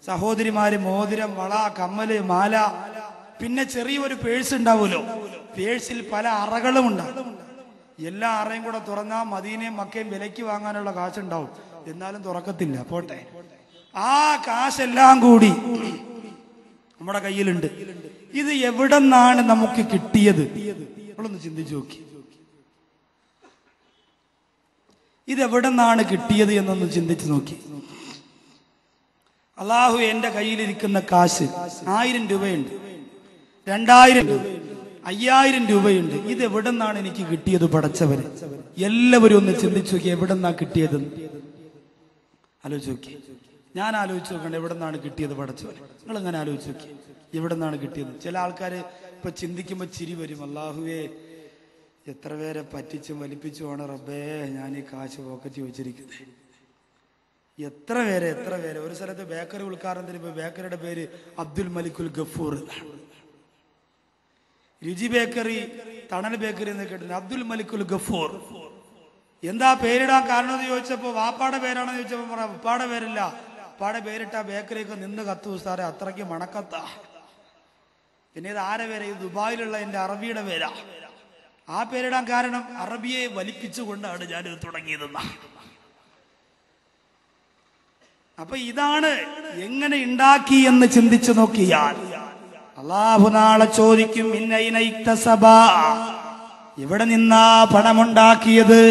സഹോദരിമാര് മോതിരം, വള, കമ്മല്, മാല, പിന്നെ ചെറിയൊരു പേഴ്സ് ഉണ്ടാവുമല്ലോ. പേഴ്സിൽ പല അറകളും ഉണ്ടാവും. എല്ലാ അറയും കൂടെ തുറന്നാൽ മദീനയും മക്കയും വിലയ്ക്ക് വാങ്ങാനുള്ള കാശുണ്ടാവും. എന്നാലും തുറക്കത്തില്ല. പോട്ടെ, ആ കാശെല്ലാം കൂടി നമ്മുടെ കയ്യിലുണ്ട്. ഇത് എവിടെ നിന്നാണ് നമുക്ക് കിട്ടിയത്? നമ്മളൊന്ന് ചിന്തിച്ചു നോക്കി. ഇതെവിടെ നിന്നാണ് കിട്ടിയത് എന്നൊന്ന് ചിന്തിച്ചു നോക്കി. അള്ളാഹു എന്റെ കയ്യിലിരിക്കുന്ന കാശ് 1000 രൂപയുണ്ട്, 2000 രൂപ, 5000 രൂപയുണ്ട്. ഇത് എവിടെ നിന്നാണ് എനിക്ക് കിട്ടിയത്? പടച്ചവര്. എല്ലാവരും ഒന്ന് ചിന്തിച്ചു നോക്കി, എവിടെ നിന്നാ കിട്ടിയതെന്ന് ആലോചിച്ച് നോക്കി. ഞാൻ ആലോചിച്ച് നോക്കണ്ട, എവിടെ നിന്നാണ് കിട്ടിയത്? പടച്ചവര്. നിങ്ങൾ അങ്ങനെ ആലോചിച്ച് നോക്കി, എവിടെ നിന്നാണ് കിട്ടിയത്? ചില ആൾക്കാർ ഇപ്പൊ ചിന്തിക്കുമ്പോ ചിരി വരും. അള്ളാഹുവേ, എത്ര പേരെ പറ്റിച്ചും വലിപ്പിച്ചുമാണ് റബ്ബേ ഞാൻ ഈ കാശ് പോക്കറ്റ് വെച്ചിരിക്കുന്നത്. എത്ര പേരെ. ഒരു സ്ഥലത്ത് ബേക്കറി ഉദ്ഘാടനത്തിന് പോയി, ബേക്കറിയുടെ പേര് അബ്ദുൽ മലിക്കുൽ ഗഫൂർ. രുചി ബേക്കറി, തണൽ ബേക്കറി എന്ന് കേട്ടിട്ടുണ്ട്. അബ്ദുൽ മലിക്കുൽ ഗഫൂർ. എന്താ പേരിടാൻ കാരണം എന്ന് ചോദിച്ചപ്പോ, വാപ്പാടെ പേരാണെന്ന് ചോദിച്ചപ്പോ പറയാം, ഉപ്പാടെ പേരില്ല, ഉപ്പാടെ പേരിട്ട ബേക്കറിയൊക്കെ നിന്ന് കത്തു സാറേ, അത്രയ്ക്ക് മണക്കത്താ. പിന്നെ ഇത് ആരെ പേര്? ഇത് ദുബായിലുള്ള എൻ്റെ അറബിയുടെ പേരാ. ആ പേരിടാൻ കാരണം അറബിയെ വലിപ്പിച്ചുകൊണ്ടാണ് ഞാനിത് തുടങ്ങിയതെന്ന. അപ്പൊ ഇതാണ് എങ്ങനെ ഉണ്ടാക്കി എന്ന് ചിന്തിച്ചു നോക്കിയാൽ അല്ലാഹു നാളെ ചോദിക്കും, എവിടെ നിന്നാ പണമുണ്ടാക്കിയത്?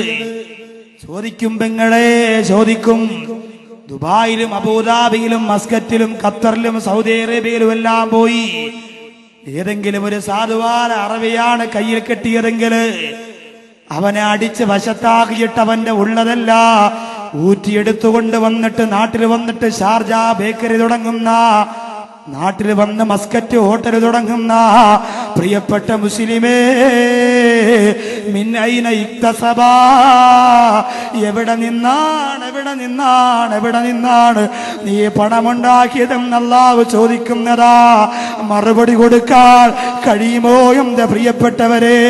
ചോദിക്കും പെങ്ങളെ, ചോദിക്കും. ദുബായിലും അബുദാബിയിലും മസ്കറ്റിലും ഖത്തറിലും സൗദി അറേബ്യയിലും എല്ലാം പോയി ഏതെങ്കിലും ഒരു സാധുവാന അറബിയാണ് കയ്യിൽ കെട്ടിയതെങ്കിൽ അവനെ അടിച്ച് വശത്താക്കിയിട്ട് അവന്റെ ഉള്ളതല്ല ഊറ്റിയെടുത്തുകൊണ്ട് വന്നിട്ട് നാട്ടിൽ വന്നിട്ട് ഷാർജ ബേക്കറി തുടങ്ങുന്ന, നാട്ടിൽ വന്ന് മസ്കറ്റ് ഹോട്ടൽ തുടങ്ങുന്ന പ്രിയപ്പെട്ട മുസ്ലിമേ, മിൻ ഐന ഇക്തസബാ, എവിടെ നിന്നാണ് നീ പണമുണ്ടാക്കിയതെന്ന് അല്ലാഹു ചോദിക്കുന്നതാ. മറുപടി കൊടുക്കാൻ കഴിയുമോ എന്റെ പ്രിയപ്പെട്ടവരെ?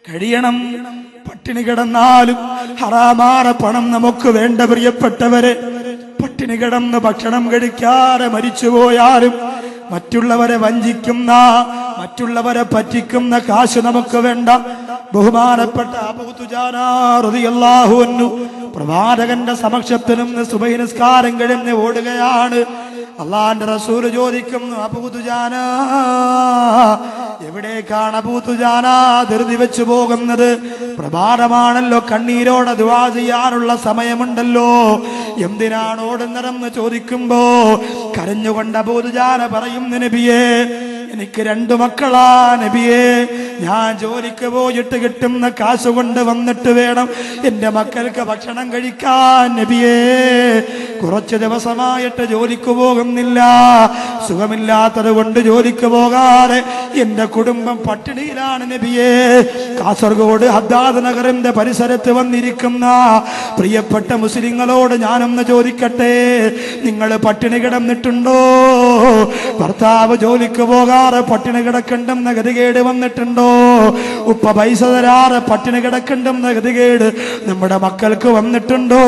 കഴിയണം. പട്ടിണി കിടന്നാലും ഹറാമാറ പണം നമുക്ക് വേണ്ട പ്രിയപ്പെട്ടവരെ. പട്ടിണി കിടന്ന് ഭക്ഷണം കഴിക്കാതെ മരിച്ചുപോയാലും മറ്റുള്ളവരെ വഞ്ചിക്കുന്ന, മറ്റുള്ളവരെ പറ്റിക്കുന്ന കാശ് നമുക്ക് വേണ്ട. ബഹുമാനപ്പെട്ട അബൂ ദുജാനാ റളിയല്ലാഹു അൻഹു പ്രവാചകന്റെ സമക്ഷത്തിൽ നിന്ന് സുബഹി നിസ്കാരം കഴിഞ്ഞ് ഓടുകയാണ്. അല്ലാഹുവിന്റെ റസൂൽ ചോദിക്കുന്നു, അബൂ ദുജാനാ, എവിടേക്കാണ് അബൂ ദുജാനാ ധൃതി വെച്ചു പോകുന്നത്? പ്രഭാതമാണല്ലോ, കണ്ണീരോടെ ദുആ ചെയ്യാനുള്ള സമയമുണ്ടല്ലോ, എന്തിനാണ് ഓടുന്നതെന്ന് ചോദിക്കുമ്പോ കരഞ്ഞുകൊണ്ട് അബൂ ദുജാന പറയുന്നു, നബിയേ, എനിക്ക് 2 മക്കളാ നബിയേ, ഞാൻ ജോലിക്ക് പോയിട്ട് കിട്ടുന്ന കാശ് കൊണ്ട് വന്നിട്ട് വേണം എന്റെ മക്കൾക്ക് ഭക്ഷണം കഴിക്കാൻ നബിയേ. കുറച്ച് ദിവസമായിട്ട് ജോലിക്ക് പോകുന്നില്ല, സുഖമില്ലാത്തത് കൊണ്ട് ജോലിക്ക് പോകാതെ എന്റെ കുടുംബം പട്ടിണിയിലാണ് നബിയേ. കാസർഗോഡ് ഹദ്ദാദ് നഗറിന്റെ പരിസരത്ത് വന്നിരിക്കുന്ന പ്രിയപ്പെട്ട മുസ്ലിങ്ങളോട് ഞാനൊന്ന് ചോദിക്കട്ടെ, നിങ്ങൾ പട്ടിണി കിടന്നിട്ടുണ്ടോ? ഭർത്താവ് ജോലിക്ക് പോകാറ് പട്ടിണി കിടക്കണ്ടെന്ന ഗതികേട് വന്നിട്ടുണ്ടോ? ഉപ്പ പൈസ തരാറ് പട്ടിണി കിടക്കണ്ടെന്ന ഗതികേട് നമ്മുടെ മക്കൾക്ക് വന്നിട്ടുണ്ടോ?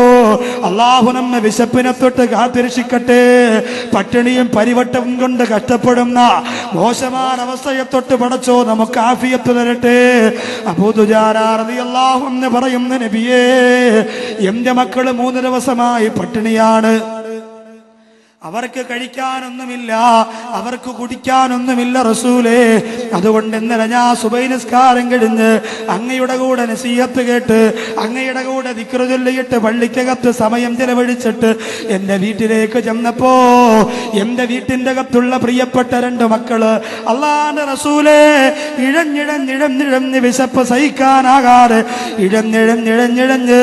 അള്ളാഹു നമ്മെ വിശപ്പിനെ തൊട്ട് കാത്തിരക്ഷിക്കട്ടെ. പട്ടിണിയും പരിവട്ടവും കൊണ്ട് കഷ്ടപ്പെടുന്ന മോശമായ അവസ്ഥയെ തൊട്ട് പടച്ചോ നമുക്ക് ആഫിയത്ത് തരട്ടെ. അബൂ ദുജാന റളിയല്ലാഹു അൻഹു പറയുന്ന നബിയേ, എന്റെ മക്കള് 3 ദിവസമായി പട്ടിണിയാണ്. അവർക്ക് കഴിക്കാനൊന്നുമില്ല, അവർക്ക് കുടിക്കാനൊന്നുമില്ല റസൂലേ. അതുകൊണ്ട് ഇന്നലെ ഞാൻ സുബഹി നിസ്കാരം കഴിഞ്ഞ് അങ്ങയുടെ കൂടെ നസീഹത്ത് കേട്ട് അങ്ങയുടെ കൂടെ ദിക്ർ ചൊല്ലിയിട്ട് പള്ളിക്കകത്ത് സമയം ചെലവഴിച്ചിട്ട് എന്റെ വീട്ടിലേക്ക് ചെന്നപ്പോ എന്റെ വീട്ടിന്റെ അകത്തുള്ള പ്രിയപ്പെട്ട 2 മക്കള് അല്ലാഹുവിന്റെ റസൂലേ ഇഴഞ്ഞിഴഞ്ഞിഴഞ്ഞിഴഞ്ഞ് വിശപ്പ് സഹിക്കാനാകാതെ ഇഴഞ്ഞിഴഞ്ഞിഴഞ്ഞിഴഞ്ഞ്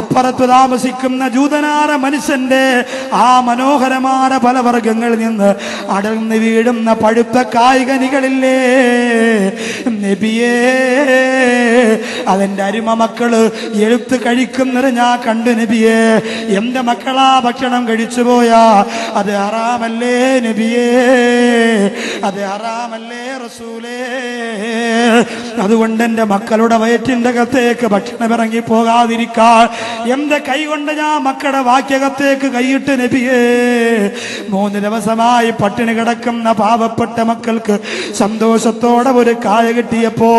അപ്പുറത്ത് താമസിക്കുന്ന ജൂതനാര മനുഷ്യന്റെ ആ മനോഹരമായ ഫലവർഗങ്ങളിൽ നിന്ന് അടർന്നു വീഴുന്ന പഴുത്ത കായികനികളില്ലേ നബിയേ, അതെന്റെ അരുമ മക്കള് എഴുത്ത് കഴിക്കുന്നത് ഞാൻ കണ്ടു നബിയേ. എന്റെ മക്കളാ ഭക്ഷണം കഴിച്ചു പോയാ അത് ഹറാമല്ലേ നബിയേ, അത് ഹറാമല്ലേ റസൂലേ. അതുകൊണ്ട് എന്റെ മക്കളുടെ വയറ്റിന്റെ അകത്തേക്ക് ഭക്ഷണം ഇറങ്ങി പോകാതിരിക്കാൻ എന്റെ കൈ കൊണ്ട് ഞാൻ മക്കളുടെ വാക്യകത്തേക്ക് കൈയിട്ട് നബിയേ. 3 ദിവസമായി പട്ടിണി കിടക്കുന്ന പാവപ്പെട്ട മക്കൾക്ക് സന്തോഷത്തോടെ ഒരു കായ കിട്ടിയപ്പോ,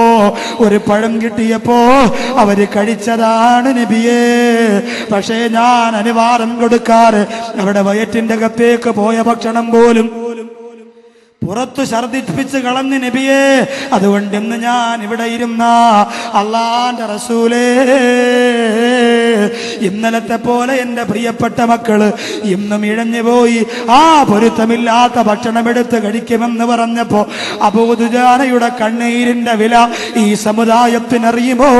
ഒരു പഴം കിട്ടിയപ്പോ അവര് കഴിച്ചതാണ് നബിയേ. പക്ഷേ ഞാൻ അനുവാദം കൊടുക്കാറ് അവിടെ വയറ്റിന്റെ അകത്തേക്ക് പോയ ഭക്ഷണം പോലും പുറത്തു ഛർദിപ്പിച്ച് കളഞ്ഞ് നബിയേ. അതുകൊണ്ട് ഇന്ന് ഞാൻ ഇവിടെ ഇരുന്ന അള്ളാന്റെ റസൂലേ, ഇന്നലത്തെ പോലെ എന്റെ പ്രിയപ്പെട്ട മക്കള് ഇന്നും ഇഴഞ്ഞു പോയി ആ പൊരുത്തമില്ലാത്ത ഭക്ഷണം എടുത്ത് കഴിക്കുമെന്ന് പറഞ്ഞപ്പോ അബൂ ദുജാനയുടെ കണ്ണീരിന്റെ വില ഈ സമുദായത്തിനറിയുമോ?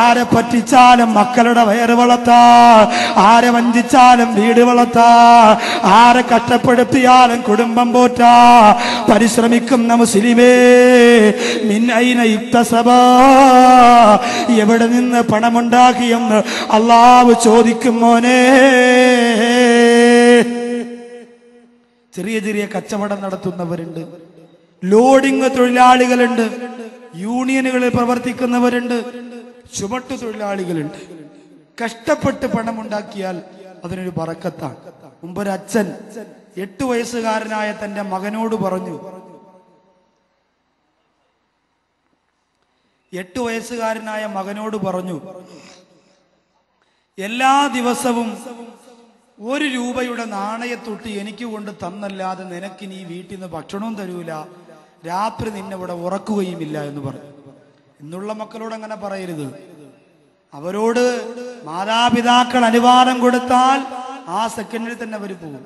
ആരെ പറ്റിച്ചാലും മക്കളുടെ വയറ് വളർത്താ, ആരെ വഞ്ചിച്ചാലും വീട് വളർത്താ, ആരെ കഷ്ടപ്പെടുത്തിയാലും കുടുംബം പോറ്റാ പരിശ്രമിക്കുന്ന മുസ്ലിമേ, മിൻ ഐന ഇക്തസബ, എവിടെ നിന്ന് പണമുണ്ടാക്കിയെന്ന് അല്ലാഹു ചോദിക്കും മോനെ. ചെറിയ ചെറിയ കച്ചവടം നടത്തുന്നവരുണ്ട്, ലോഡിംഗ് തൊഴിലാളികളുണ്ട്, യൂണിയനുകളിൽ പ്രവർത്തിക്കുന്നവരുണ്ട്, ചുമട്ടു തൊഴിലാളികളുണ്ട്. കഷ്ടപ്പെട്ട് പണമുണ്ടാക്കിയാൽ അതിനൊരു ബറക്കത്താണ്. മുമ്പൊരു അച്ഛൻ 8 വയസ്സുകാരനായ തന്റെ മകനോട് പറഞ്ഞു, 8 വയസ്സുകാരനായ മകനോട് പറഞ്ഞു, എല്ലാ ദിവസവും 1 രൂപയുടെ നാണയത്തൊട്ട് എനിക്ക് കൊണ്ട് തന്നല്ലാതെ നിനക്കിനി ഈ വീട്ടിൽ നിന്ന് ഭക്ഷണവും തരൂല, രാത്രി നിന്നെ ഇവിടെ ഉറക്കുകയുമില്ല എന്ന് പറഞ്ഞു. ഇന്നുള്ള മക്കളോട് അങ്ങനെ പറയരുത്. അവരോട് മാതാപിതാക്കൾ അനുവാദം കൊടുത്താൽ ആ സെക്കൻഡിൽ തന്നെ അവർ പോകും.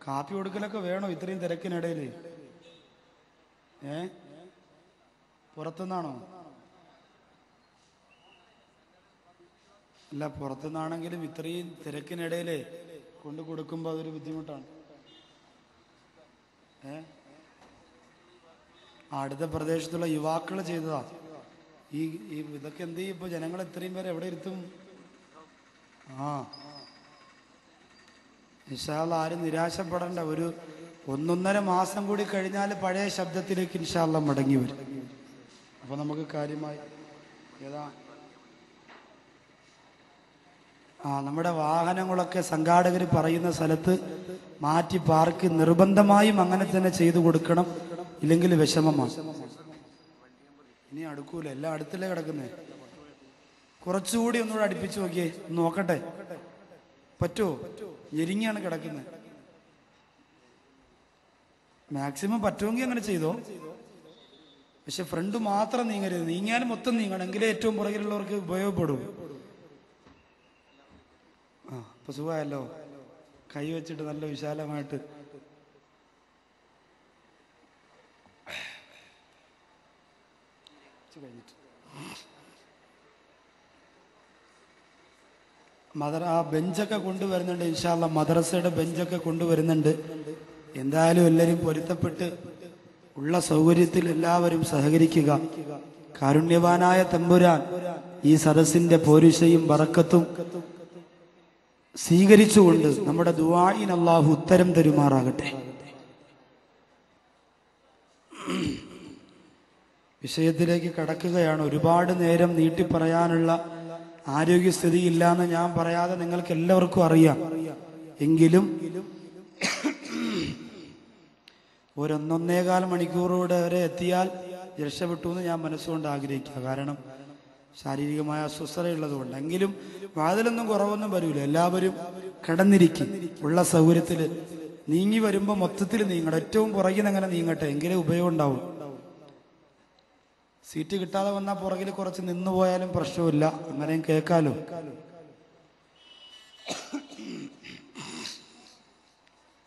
കാപ്പി കൊടുക്കലൊക്കെ വേണോ ഇത്രയും തിരക്കിനിടയിൽ? പുറത്തുനിന്നാണോ? അല്ല, പുറത്തുനിന്നാണെങ്കിലും ഇത്രയും തിരക്കിനിടയിൽ കൊണ്ട് കൊടുക്കുമ്പോൾ അതൊരു ബുദ്ധിമുട്ടാണ്. അടുത്ത പ്രദേശത്തുള്ള യുവാക്കൾ ചെയ്തതാ ഈ ഇതൊക്കെ. എന്ത് ചെയ്യും ഇപ്പൊ? ജനങ്ങൾ ഇത്രയും പേരെ എവിടെ ഇരുത്തും? ഇൻഷാ അല്ലാഹ് ആരും നിരാശപ്പെടേണ്ട. ഒരു 1.5 മാസം കൂടി കഴിഞ്ഞാൽ പഴയ ശബ്ദത്തിലേക്ക് ഇൻഷാ അല്ലാഹ് മടങ്ങി വരും. അപ്പൊ നമുക്ക് കാര്യമായി നമ്മുടെ വാഹനങ്ങളൊക്കെ സംഘാടകർ പറയുന്ന സ്ഥലത്ത് മാറ്റി പാർക്ക് നിർബന്ധമായും അങ്ങനെ തന്നെ ചെയ്തു കൊടുക്കണം, ഇല്ലെങ്കിൽ വിഷമമാണ്. ഇനി അടുക്കൂല, എല്ലാം അടുത്തല്ലേ കിടക്കുന്നേ. കുറച്ചുകൂടി ഒന്നുകൂടെ അടുപ്പിച്ച് നോക്കിയേ, നോക്കട്ടെ പറ്റുമോ? ഞെരിങ്ങിയാണ് കിടക്കുന്നത്. മാക്സിമം പറ്റുമെങ്കിൽ അങ്ങനെ ചെയ്തോ. പക്ഷെ ഫ്രണ്ട് മാത്രം നീങ്ങരുത്, നീങ്ങിയാലും മൊത്തം നീങ്ങണം, എങ്കിലേ ഏറ്റവും പുറകിലുള്ളവർക്ക് ഉപയോഗപ്പെടും. ഇപ്പൊ സുഖമായല്ലോ, കൈ വെച്ചിട്ട് നല്ല വിശാലമായിട്ട്. ആ ബെഞ്ചൊക്കെ കൊണ്ടുവരുന്നുണ്ട്. ഇൻഷാ അല്ലാഹ് മദ്രസയുടെ ബെഞ്ചൊക്കെ കൊണ്ടുവരുന്നുണ്ട്. എന്തായാലും എല്ലാവരും പൊരുത്തപ്പെട്ട് ഉള്ള സൗകര്യത്തിൽ എല്ലാവരും സഹകരിക്കുക. കാരുണ്യവാനായ തമ്പുരാൻ ഈ സദസ്സിന്റെ പോരിശയും ബറക്കത്തും സ്വീകരിച്ചുകൊണ്ട് നമ്മുടെ ദുആഇന് അല്ലാഹു ഉത്തരം തരുമാറാകട്ടെ. വിഷയത്തിലേക്ക് കടക്കുകയാണ്. ഒരുപാട് നേരം നീട്ടി പറയാനുള്ള ആരോഗ്യസ്ഥിതി ഇല്ലാന്ന് ഞാൻ പറയാതെ നിങ്ങൾക്ക് എല്ലാവർക്കും അറിയാം. എങ്കിലും ഒരു 1.25 മണിക്കൂറോടെ വരെ എത്തിയാൽ രക്ഷപ്പെട്ടു എന്ന് ഞാൻ മനസ്സുകൊണ്ട് ആഗ്രഹിക്കുക. കാരണം ശാരീരികമായ അസ്വസ്ഥതയുള്ളതുകൊണ്ട്. എങ്കിലും വാതിലൊന്നും കുറവൊന്നും വരില്ല. എല്ലാവരും കിടന്നിരിക്കും. ഉള്ള സൗകര്യത്തിൽ നീങ്ങി വരുമ്പോൾ മൊത്തത്തിൽ നീങ്ങണം. ഏറ്റവും പുറകിൽ നിന്ന് അങ്ങനെ നീങ്ങട്ടെ, എങ്കിലേ ഉപയോഗം ഉണ്ടാവും. സീറ്റ് കിട്ടാതെ വന്നാൽ പുറകിൽ കുറച്ച് നിന്നു പോയാലും പ്രശ്നമില്ല. അങ്ങനെയും കേൾക്കാലോ.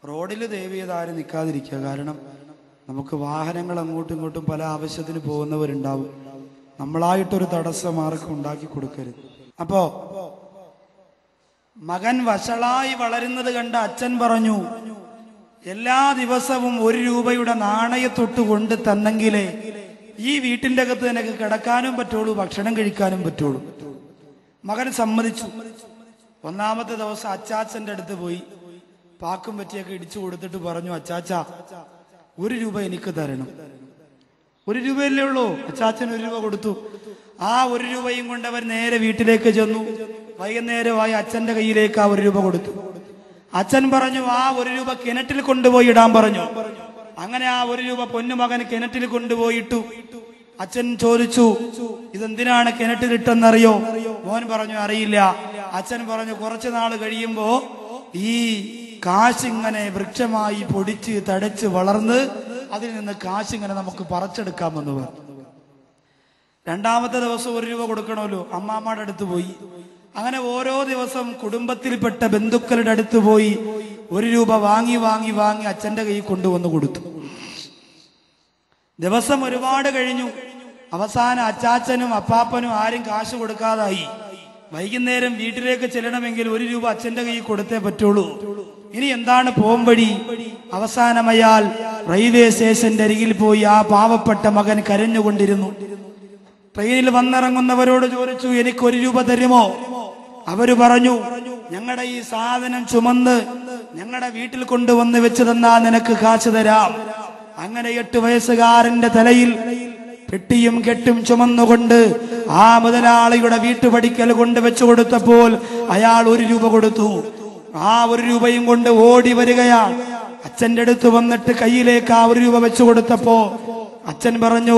റോഡിൽ ദയവ് ചെയ്ത് ആരും നിൽക്കാതിരിക്കുക. കാരണം നമുക്ക് വാഹനങ്ങൾ അങ്ങോട്ടും ഇങ്ങോട്ടും പല ആവശ്യത്തിന് പോകുന്നവരുണ്ടാവും. നമ്മളായിട്ടൊരു തടസ്സം ആർക്കും ഉണ്ടാക്കി കൊടുക്കരുത്. അപ്പോ മകൻ വഷളായി വളരുന്നത് കണ്ട അച്ഛൻ പറഞ്ഞു, എല്ലാ ദിവസവും 1 രൂപയുടെ നാണയത്തൊട്ട് കൊണ്ട് തന്നെങ്കിലേ ഈ വീട്ടിന്റെ അകത്ത് എനിക്ക് കിടക്കാനും പറ്റുള്ളൂ, ഭക്ഷണം കഴിക്കാനും പറ്റുള്ളൂ. മകൻ സമ്മതിച്ചു. 1ാമത്തെ ദിവസം അച്ചാച്ചന്റെ അടുത്ത് പോയി പാക്കും പറ്റിയൊക്കെ ഇടിച്ചു കൊടുത്തിട്ട് പറഞ്ഞു, അച്ചാച്ച 1 രൂപ എനിക്ക് തരണം. 1 രൂപയല്ലേ ഉള്ളൂ. അച്ചാച്ചൻ 1 രൂപ കൊടുത്തു. ആ 1 രൂപയും കൊണ്ട് അവർ നേരെ വീട്ടിലേക്ക് ചെന്നു. വൈകുന്നേരമായി അച്ഛന്റെ കയ്യിലേക്ക് ആ 1 രൂപ കൊടുത്തു. അച്ഛൻ പറഞ്ഞു, ആ 1 രൂപ കിണറ്റിൽ കൊണ്ടുപോയി ഇടാൻ പറഞ്ഞു. അങ്ങനെ ആ 1 രൂപ പൊന്നുമകൻ കിണറ്റിൽ കൊണ്ടുപോയിട്ടു. അച്ഛൻ ചോദിച്ചു, ഇതെന്തിനാണ് കിണറ്റിലിട്ടെന്നറിയോ? മോൻ പറഞ്ഞു, അറിയില്ല. അച്ഛൻ പറഞ്ഞു, കുറച്ചു നാൾ കഴിയുമ്പോ ഈ കാശിങ്ങനെ വൃക്ഷമായി പൊടിച്ച് തടച്ച് വളർന്ന് അതിൽ നിന്ന് കാശിങ്ങനെ നമുക്ക് പറിച്ചെടുക്കാമെന്ന് പറഞ്ഞു. 2ാമത്തെ ദിവസം 1 രൂപ കൊടുക്കണമല്ലോ. അമ്മാമ്മയുടെ അടുത്ത് പോയി. അങ്ങനെ ഓരോ ദിവസം കുടുംബത്തിൽപ്പെട്ട ബന്ധുക്കളുടെ അടുത്ത് പോയി 1 രൂപ വാങ്ങി വാങ്ങി വാങ്ങി അച്ഛന്റെ കയ്യിൽ കൊണ്ടുവന്ന് കൊടുത്തു. ദിവസം ഒരുപാട് കഴിഞ്ഞു. അവസാനം അച്ചാച്ചനും അപ്പാപ്പനും ആരും കാശ് കൊടുക്കാതായി. വൈകുന്നേരം വീട്ടിലേക്ക് ചെല്ലണമെങ്കിൽ 1 രൂപ അച്ഛന്റെ കയ്യിൽ കൊടുത്തേ പറ്റുള്ളൂ. ഇനി എന്താണ് പോംവഴി? അവസാനം അയാൾ റെയിൽവേ സ്റ്റേഷന്റെ അരികിൽ പോയി ആ പാവപ്പെട്ട മകൻ കരഞ്ഞുകൊണ്ടിരുന്നു. ട്രെയിനിൽ വന്നിറങ്ങുന്നവരോട് ചോദിച്ചു, എനിക്ക് 1 രൂപ തരുമോ? അവര് പറഞ്ഞു, ഞങ്ങളുടെ ഈ സാധനം ചുമന്ന് ഞങ്ങളുടെ വീട്ടിൽ കൊണ്ടുവന്ന് വെച്ച് തന്നാ നിനക്ക് കാശ് തരാം. അങ്ങനെ 8 വയസ്സുകാരന്റെ തലയിൽ പെട്ടിയും കെട്ടും ചുമന്നുകൊണ്ട് ആ മുതലാളിയുടെ വീട്ടുപടിക്കൽ കൊണ്ട് വെച്ചു കൊടുത്തപ്പോൾ അയാൾ 1 രൂപ കൊടുത്തു. ആ 1 രൂപയും കൊണ്ട് ഓടി വരികയാണ്. അച്ഛന്റെ അടുത്ത് വന്നിട്ട് കയ്യിലേക്ക് ആ 1 രൂപ വെച്ചു കൊടുത്തപ്പോ അച്ഛൻ പറഞ്ഞു,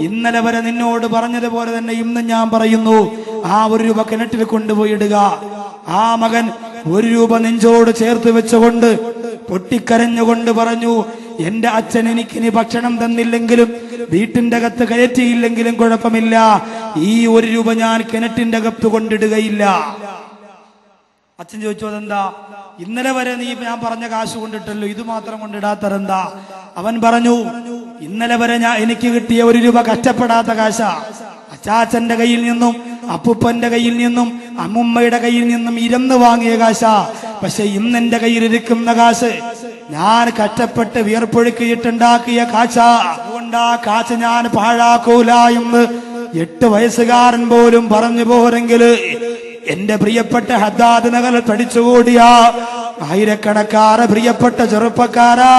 ഇന്നലെ വരെ നിന്നോട് പറഞ്ഞതുപോലെ തന്നെ ഇന്നും ഞാൻ പറയുന്നു, ആ 1 രൂപ കിണറ്റിൽ കൊണ്ടുപോയി ഇടുക. ആ മകൻ 1 രൂപ നെഞ്ചോട് ചേർത്ത് വെച്ചുകൊണ്ട് പൊട്ടിക്കരഞ്ഞുകൊണ്ട് പറഞ്ഞു, എന്റെ അച്ഛൻ എനിക്കിനി ഭക്ഷണം തന്നില്ലെങ്കിലും വീട്ടിന്റെ അകത്ത് കയറ്റിയില്ലെങ്കിലും കുഴപ്പമില്ല, ഈ 1 രൂപ ഞാൻ കിണറ്റിന്റെ അകത്ത് കൊണ്ടിടുകയില്ല. അച്ഛൻ ചോദിച്ചു, അതെന്താ? ഇന്നലെ വരെ നീ ഞാൻ പറഞ്ഞ കാശ് കൊണ്ടിട്ടല്ലോ, ഇത് മാത്രം കൊണ്ടിടാത്തതെന്താ? അവൻ പറഞ്ഞു, ഇന്നലെ വരെ എനിക്ക് കിട്ടിയ 1 രൂപ കഷ്ടപ്പെടാത്ത കാശാ. അച്ചാച്ചന്റെ കയ്യിൽ നിന്നും അപ്പൂപ്പന്റെ കയ്യിൽ നിന്നും അമ്മുമ്മയുടെ കയ്യിൽ നിന്നും ഇരുന്ന് വാങ്ങിയ കാശാ. പക്ഷെ ഇന്ന് എന്റെ കയ്യിലിരിക്കുന്ന കാശ് ഞാൻ കഷ്ടപ്പെട്ട് വിയർപ്പൊഴുക്കിയിട്ടുണ്ടാക്കിയ കാശാ. അതുകൊണ്ട് ആ കാശ് ഞാൻ പാഴാക്കൂല എന്ന് 8 വയസ്സുകാരൻ പോലും പറഞ്ഞു പോരെങ്കിൽ എന്റെ പ്രിയപ്പെട്ട ഹദ്ദാദ് നഗറിൽ പഠിച്ചുകൂടിയ ആയിരക്കണക്കാരെ പ്രിയപ്പെട്ട ചെറുപ്പക്കാരാ,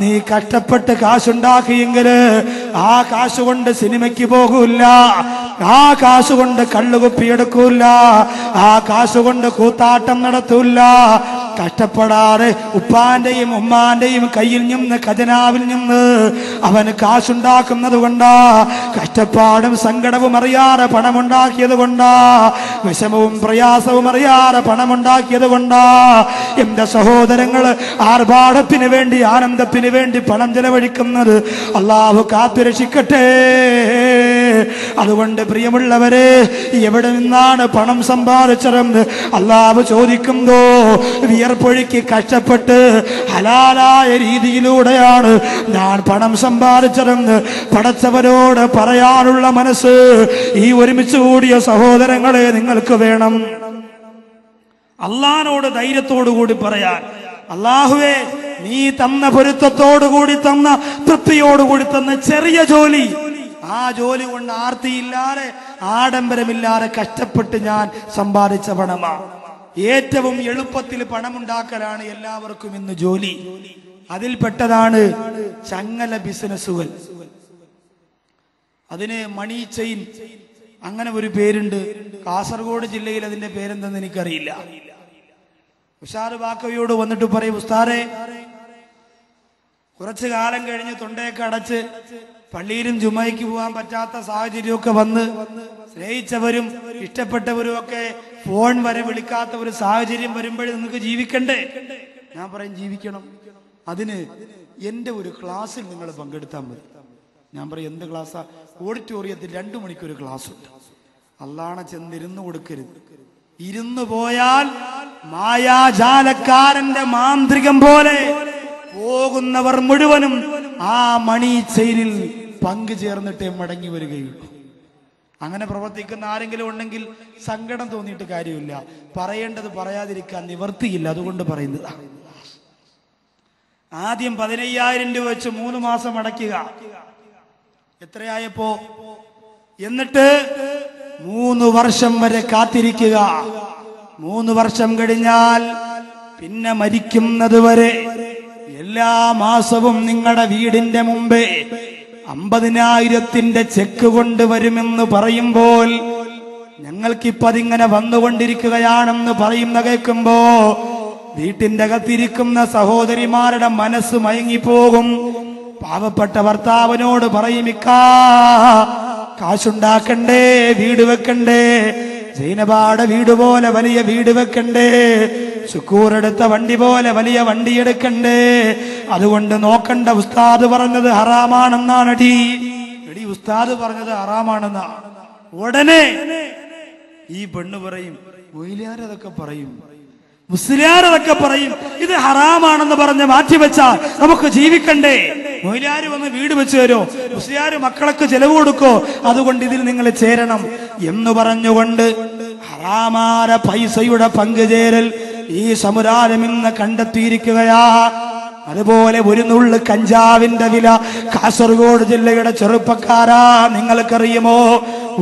നീ കഷ്ടപ്പെട്ട് കാശുണ്ടാക്കിയെങ്കിൽ ആ കാശ് കൊണ്ട് സിനിമയ്ക്ക് പോകൂല, ആ കാശ് കൊണ്ട് കള്ളുകുപ്പിയെടുക്കൂല, ആ കാശ് കൊണ്ട് കൂത്താട്ടം നടത്തൂല. കഷ്ടപ്പെടാതെ ഉപ്പാന്റെയും ഉമ്മാന്റെയും കയ്യിൽ നിന്ന് ഖജനാവിൽ നിന്ന് അവന് കാശുണ്ടാക്കുന്നത് കൊണ്ടാ, കഷ്ടപ്പാടും സങ്കടവും അറിയാതെ പണമുണ്ടാക്കിയത് കൊണ്ടാ, വിഷമവും പ്രയാസവും അറിയാതെ പണമുണ്ടാക്കിയത് കൊണ്ടാ. എന്റെ സഹോദരങ്ങൾ ആർഭാടത്തിന് വേണ്ടി ആനന്ദത്തിന് വേണ്ടി പണം ചെലവഴിക്കുന്നത് അള്ളാഹു കാത്തുരക്ഷിക്കട്ടെ. അതുകൊണ്ട് പ്രിയമുള്ളവരെ, എവിടെ നിന്നാണ് പണം സമ്പാദിച്ചതെന്ന് അള്ളാഹു ചോദിക്കുന്നോ? വിയർപ്പൊഴുക്കി കഷ്ടപ്പെട്ട് ഹലാലായ രീതിയിലൂടെയാണ് ഞാൻ പണം സമ്പാദിച്ചതെന്ന് പടച്ചവരോട് പറയാനുള്ള മനസ്സ് ഈ ഒരുമിച്ച് കൂടിയ സഹോദരങ്ങളെ നിങ്ങൾക്ക് വേണം. അള്ളാഹിനോട് ധൈര്യത്തോടുകൂടി പറയാൻ, അള്ളാഹുവേ നീ തന്ന പൊരുത്തത്തോടുകൂടി തന്ന തൃപ്തിയോടുകൂടി തന്ന ചെറിയ ജോലി, ആ ജോലി കൊണ്ട് ആർത്തിയില്ലാതെ ആഡംബരമില്ലാതെ കഷ്ടപ്പെട്ട് ഞാൻ സമ്പാദിച്ച പണമാണ്. ഏറ്റവും എളുപ്പത്തിൽ പണമുണ്ടാക്കലാണ് എല്ലാവർക്കും ഇന്ന് ജോലി. അതിൽപ്പെട്ടതാണ് ചങ്ങല ബിസിനസ്സുകൾ. അതിന് മണി ചെയിൻ അങ്ങനെ ഒരു പേരുണ്ട്. കാസർഗോഡ് ജില്ലയിൽ അതിന്റെ പേരെന്തെന്ന് എനിക്കറിയില്ല. ഉഷാർ ബാക്കവിയോട് വന്നിട്ട് പറയും, ഉസ്താദേ കുറച്ചു കാലം കഴിഞ്ഞ് തൊണ്ടയൊക്കെ അടച്ച് പള്ളിയിലും ജുമയ്ക്ക് പോകാൻ പറ്റാത്ത സാഹചര്യമൊക്കെ വന്ന് സ്നേഹിച്ചവരും ഇഷ്ടപ്പെട്ടവരും ഒക്കെ ഫോൺ വരെ വിളിക്കാത്ത ഒരു സാഹചര്യം വരുമ്പോഴേ നിങ്ങൾക്ക് ജീവിക്കണ്ടേ? ഞാൻ പറയും ജീവിക്കണം. അതിന് എന്റെ ഒരു ക്ലാസ്സിൽ നിങ്ങൾ പങ്കെടുത്താൽ മതി. ഞാൻ പറയും എന്ത് ക്ലാസ്സാ? ഓഡിറ്റോറിയത്തിൽ 2 മണിക്കൂർ ക്ലാസ് ഉണ്ട്. അള്ളാഹനെ ചെന്നിരുന്ന് കൊടുക്കരുത്. ഇരുന്നു പോയാൽ മായാജാലക്കാരന്റെ മാന്ത്രികം പോലെ പോകുന്നവർ മുഴുവനും ആ മണി ചെയിനിൽ പങ്കു ചേർന്നിട്ടേ മടങ്ങി വരികയുള്ളൂ. അങ്ങനെ പ്രവർത്തിക്കുന്ന ആരെങ്കിലും ഉണ്ടെങ്കിൽ സങ്കടം തോന്നിയിട്ട് കാര്യമില്ല. പറയേണ്ടത് പറയാതിരിക്കാൻ നിവർത്തിയില്ല, അതുകൊണ്ട് പറയുന്നതാ. ആദ്യം 15,000 രൂപ വെച്ച് 3 മാസം അടയ്ക്കുക. എത്രയായപ്പോ? എന്നിട്ട് 3 വർഷം വരെ കാത്തിരിക്കുക. 3 വർഷം കഴിഞ്ഞാൽ പിന്നെ മരിക്കുന്നത് വരെ എല്ലാ മാസവും നിങ്ങളുടെ വീടിന്റെ മുമ്പേ 50,000-ന്റെ ചെക്ക് കൊണ്ടുവരുമെന്ന് പറയുമ്പോൾ ഞങ്ങൾക്കിപ്പോ അതിങ്ങനെ വന്നുകൊണ്ടിരിക്കുകയാണെന്ന് പറയുന്ന കേൾക്കുമ്പോ വീട്ടിന്റെ അകത്തിരിക്കുന്ന സഹോദരിമാരുടെ മനസ്സ് മയങ്ങിപ്പോകും. പാവപ്പെട്ട ഭർത്താവിനോട് പറയും, ഇക്കാ കാശുണ്ടാക്കണ്ടേ, വീട് വെക്കണ്ടേ, സൈനബാടെ വീട് പോലെ വലിയ വീട് വെക്കണ്ടേ, ശുക്കൂർ എടുത്ത വണ്ടി പോലെ വലിയ വണ്ടി എടുക്കണ്ടേ, അതുകൊണ്ട് നോക്കണ്ട ഉസ്താദ് പറഞ്ഞത് ഹറാമാണെന്നാണ്. എടി ഉസ്താദ് പറഞ്ഞത് ഹറാമാണെന്നാ. ഉടനെ ഈ പെണ്ണ് പറയും, മൊയ്ലിയാരതൊക്കെ പറയും, മുസ്ലിയാരതൊക്കെ പറയും, ഇത് ഹറാമാണെന്ന് പറഞ്ഞ് മാറ്റിവെച്ചാൽ നമുക്ക് ജീവിക്കണ്ടേ? മൊയ്ലിയാര് വന്ന് വീട് വെച്ച് തരോ? മുസ്ലിയാര് മക്കളൊക്കെ ചെലവ് കൊടുക്കോ? അതുകൊണ്ട് ഇതിൽ നിങ്ങൾ ചേരണം എന്ന് പറഞ്ഞുകൊണ്ട് ഹറാമായ പൈസയുടെ പങ്കുചേരൽ ഈ സമുദായം ഇന്ന് കണ്ടെത്തിയിരിക്കുകയാ. അതുപോലെ ഒരു നുള്ളു കഞ്ചാവിന്റെ വില കാസർഗോഡ് ജില്ലയുടെ ചെറുപ്പക്കാരാ നിങ്ങൾക്കറിയുമോ?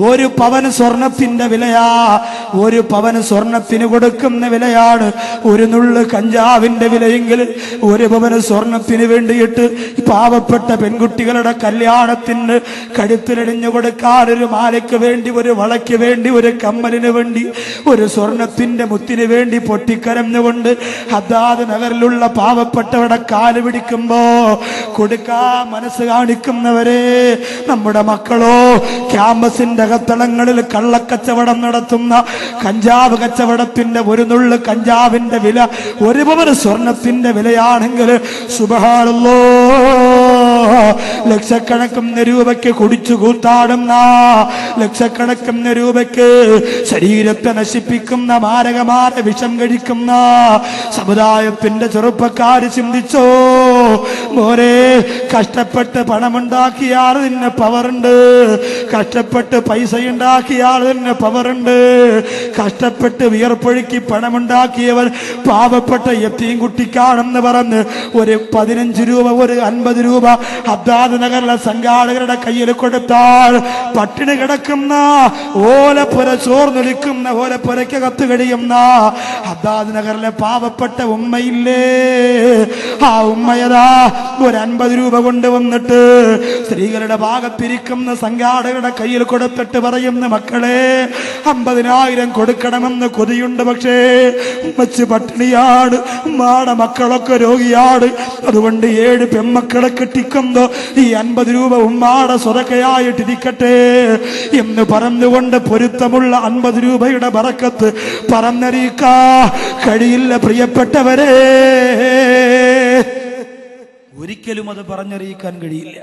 1 പവൻ സ്വർണത്തിന്റെ വിലയാ. 1 പവൻ സ്വർണത്തിന് കൊടുക്കുന്ന വിലയാണ് 1 നുള്ളു കഞ്ചാവിന്റെ വിലയെങ്കിൽ 1 പവൻ സ്വർണത്തിന് വേണ്ടിയിട്ട് പാവപ്പെട്ട പെൺകുട്ടികളുടെ കല്യാണത്തിന് കഴുത്തിലടിഞ്ഞു കൊടുക്കാൻ, ഒരു മാലയ്ക്ക് വേണ്ടി, ഒരു വളയ്ക്ക് വേണ്ടി, ഒരു കമ്മലിന് വേണ്ടി, ഒരു സ്വർണത്തിന്റെ മുത്തിന് വേണ്ടി പൊട്ടിക്കരഞ്ഞുകൊണ്ട് ഹദ്ദാദ് നഗറിലുള്ള പാവപ്പെട്ടവരുടെ കാല് പിടിക്കുമ്പോ കൊടുക്കാൻ മനസ്സ് കാണിക്കുന്നവരെ, നമ്മുടെ മക്കളോ ക്യാമ്പസിന്റെ അകത്തളങ്ങളിൽ കള്ളക്കച്ചവടം നടത്തുന്ന കഞ്ചാവ് കച്ചവടത്തിന്റെ 1 നുള്ളു കഞ്ചാവിന്റെ വില 1 പവൻ സ്വർണത്തിന്റെ വിലയാണെങ്കിൽ സുബ്ഹാനല്ലാഹ്, ലക്ഷക്കണക്കിന് രൂപയ്ക്ക് കുടിച്ചു കൂത്താടുന്ന, ലക്ഷക്കണക്കിന് രൂപയ്ക്ക് ശരീരത്തെ നശിപ്പിക്കുന്ന മാരകമായ വിഷം കഴിക്കുന്ന സമുദായത്തിന്റെ ചെറുപ്പക്കാര് ചിന്തിച്ചോ മോനെ, കഷ്ടപ്പെട്ട് പണമുണ്ടാക്കിയാൽ ഇതിന് പവറുണ്ട്, കഷ്ടപ്പെട്ട് പൈസ ഉണ്ടാക്കിയാൽ ഇതിന് പവറുണ്ട്, കഷ്ടപ്പെട്ട് വിയർപ്പൊഴുക്കി പണമുണ്ടാക്കിയവൻ പാവപ്പെട്ട യത്തീം കുട്ടിക്കാണെന്ന് പറഞ്ഞ് ഒരു 15 രൂപ, ഒരു 50 രൂപ ഹദ്ദാദ് നഗറിലെ സംഘാടകരുടെ കയ്യിൽ കൊടുത്താൽ പട്ടിണി കിടക്കുന്ന, ഓലപ്പുര ചോർന്നൊലിക്കുന്ന, ഓലപ്പുരക്കകത്ത് കഴിയുന്ന ഹദ്ദാദ് നഗറിലെ പാവപ്പെട്ട ഉമ്മയില്ലേ, ആ ഉമ്മയതാ ഒരു 50 രൂപ കൊണ്ടുവന്നിട്ട് സ്ത്രീകളുടെ ഭാഗത്തിരിക്കുന്ന സംഘാടകരുടെ കയ്യിൽ കൊടുത്തിട്ട് പറയുന്ന, മക്കളെ 50,000 കൊടുക്കണമെന്ന് കൊതിയുണ്ട്, പക്ഷേ ഉമ്മച്ച് പട്ടിണിയാണ്, ഉമ്മാടെ മക്കളൊക്കെ രോഗിയാണ്, അതുകൊണ്ട് 7 പെമ്മക്കളെ കെട്ടിക്കുന്നോ ഈ 50 രൂപ ഉമ്മാടെ സ്വതക്കയായിട്ടിരിക്കട്ടെ എന്ന് പറഞ്ഞുകൊണ്ട് പൊരുത്തമുള്ള 50 രൂപയുടെ ബറക്കത്ത് പറഞ്ഞറിയിക്കാ കഴിയില്ല പ്രിയപ്പെട്ടവരെ. ഒരിക്കലും അത് പറഞ്ഞറിയിക്കാൻ കഴിയില്ല.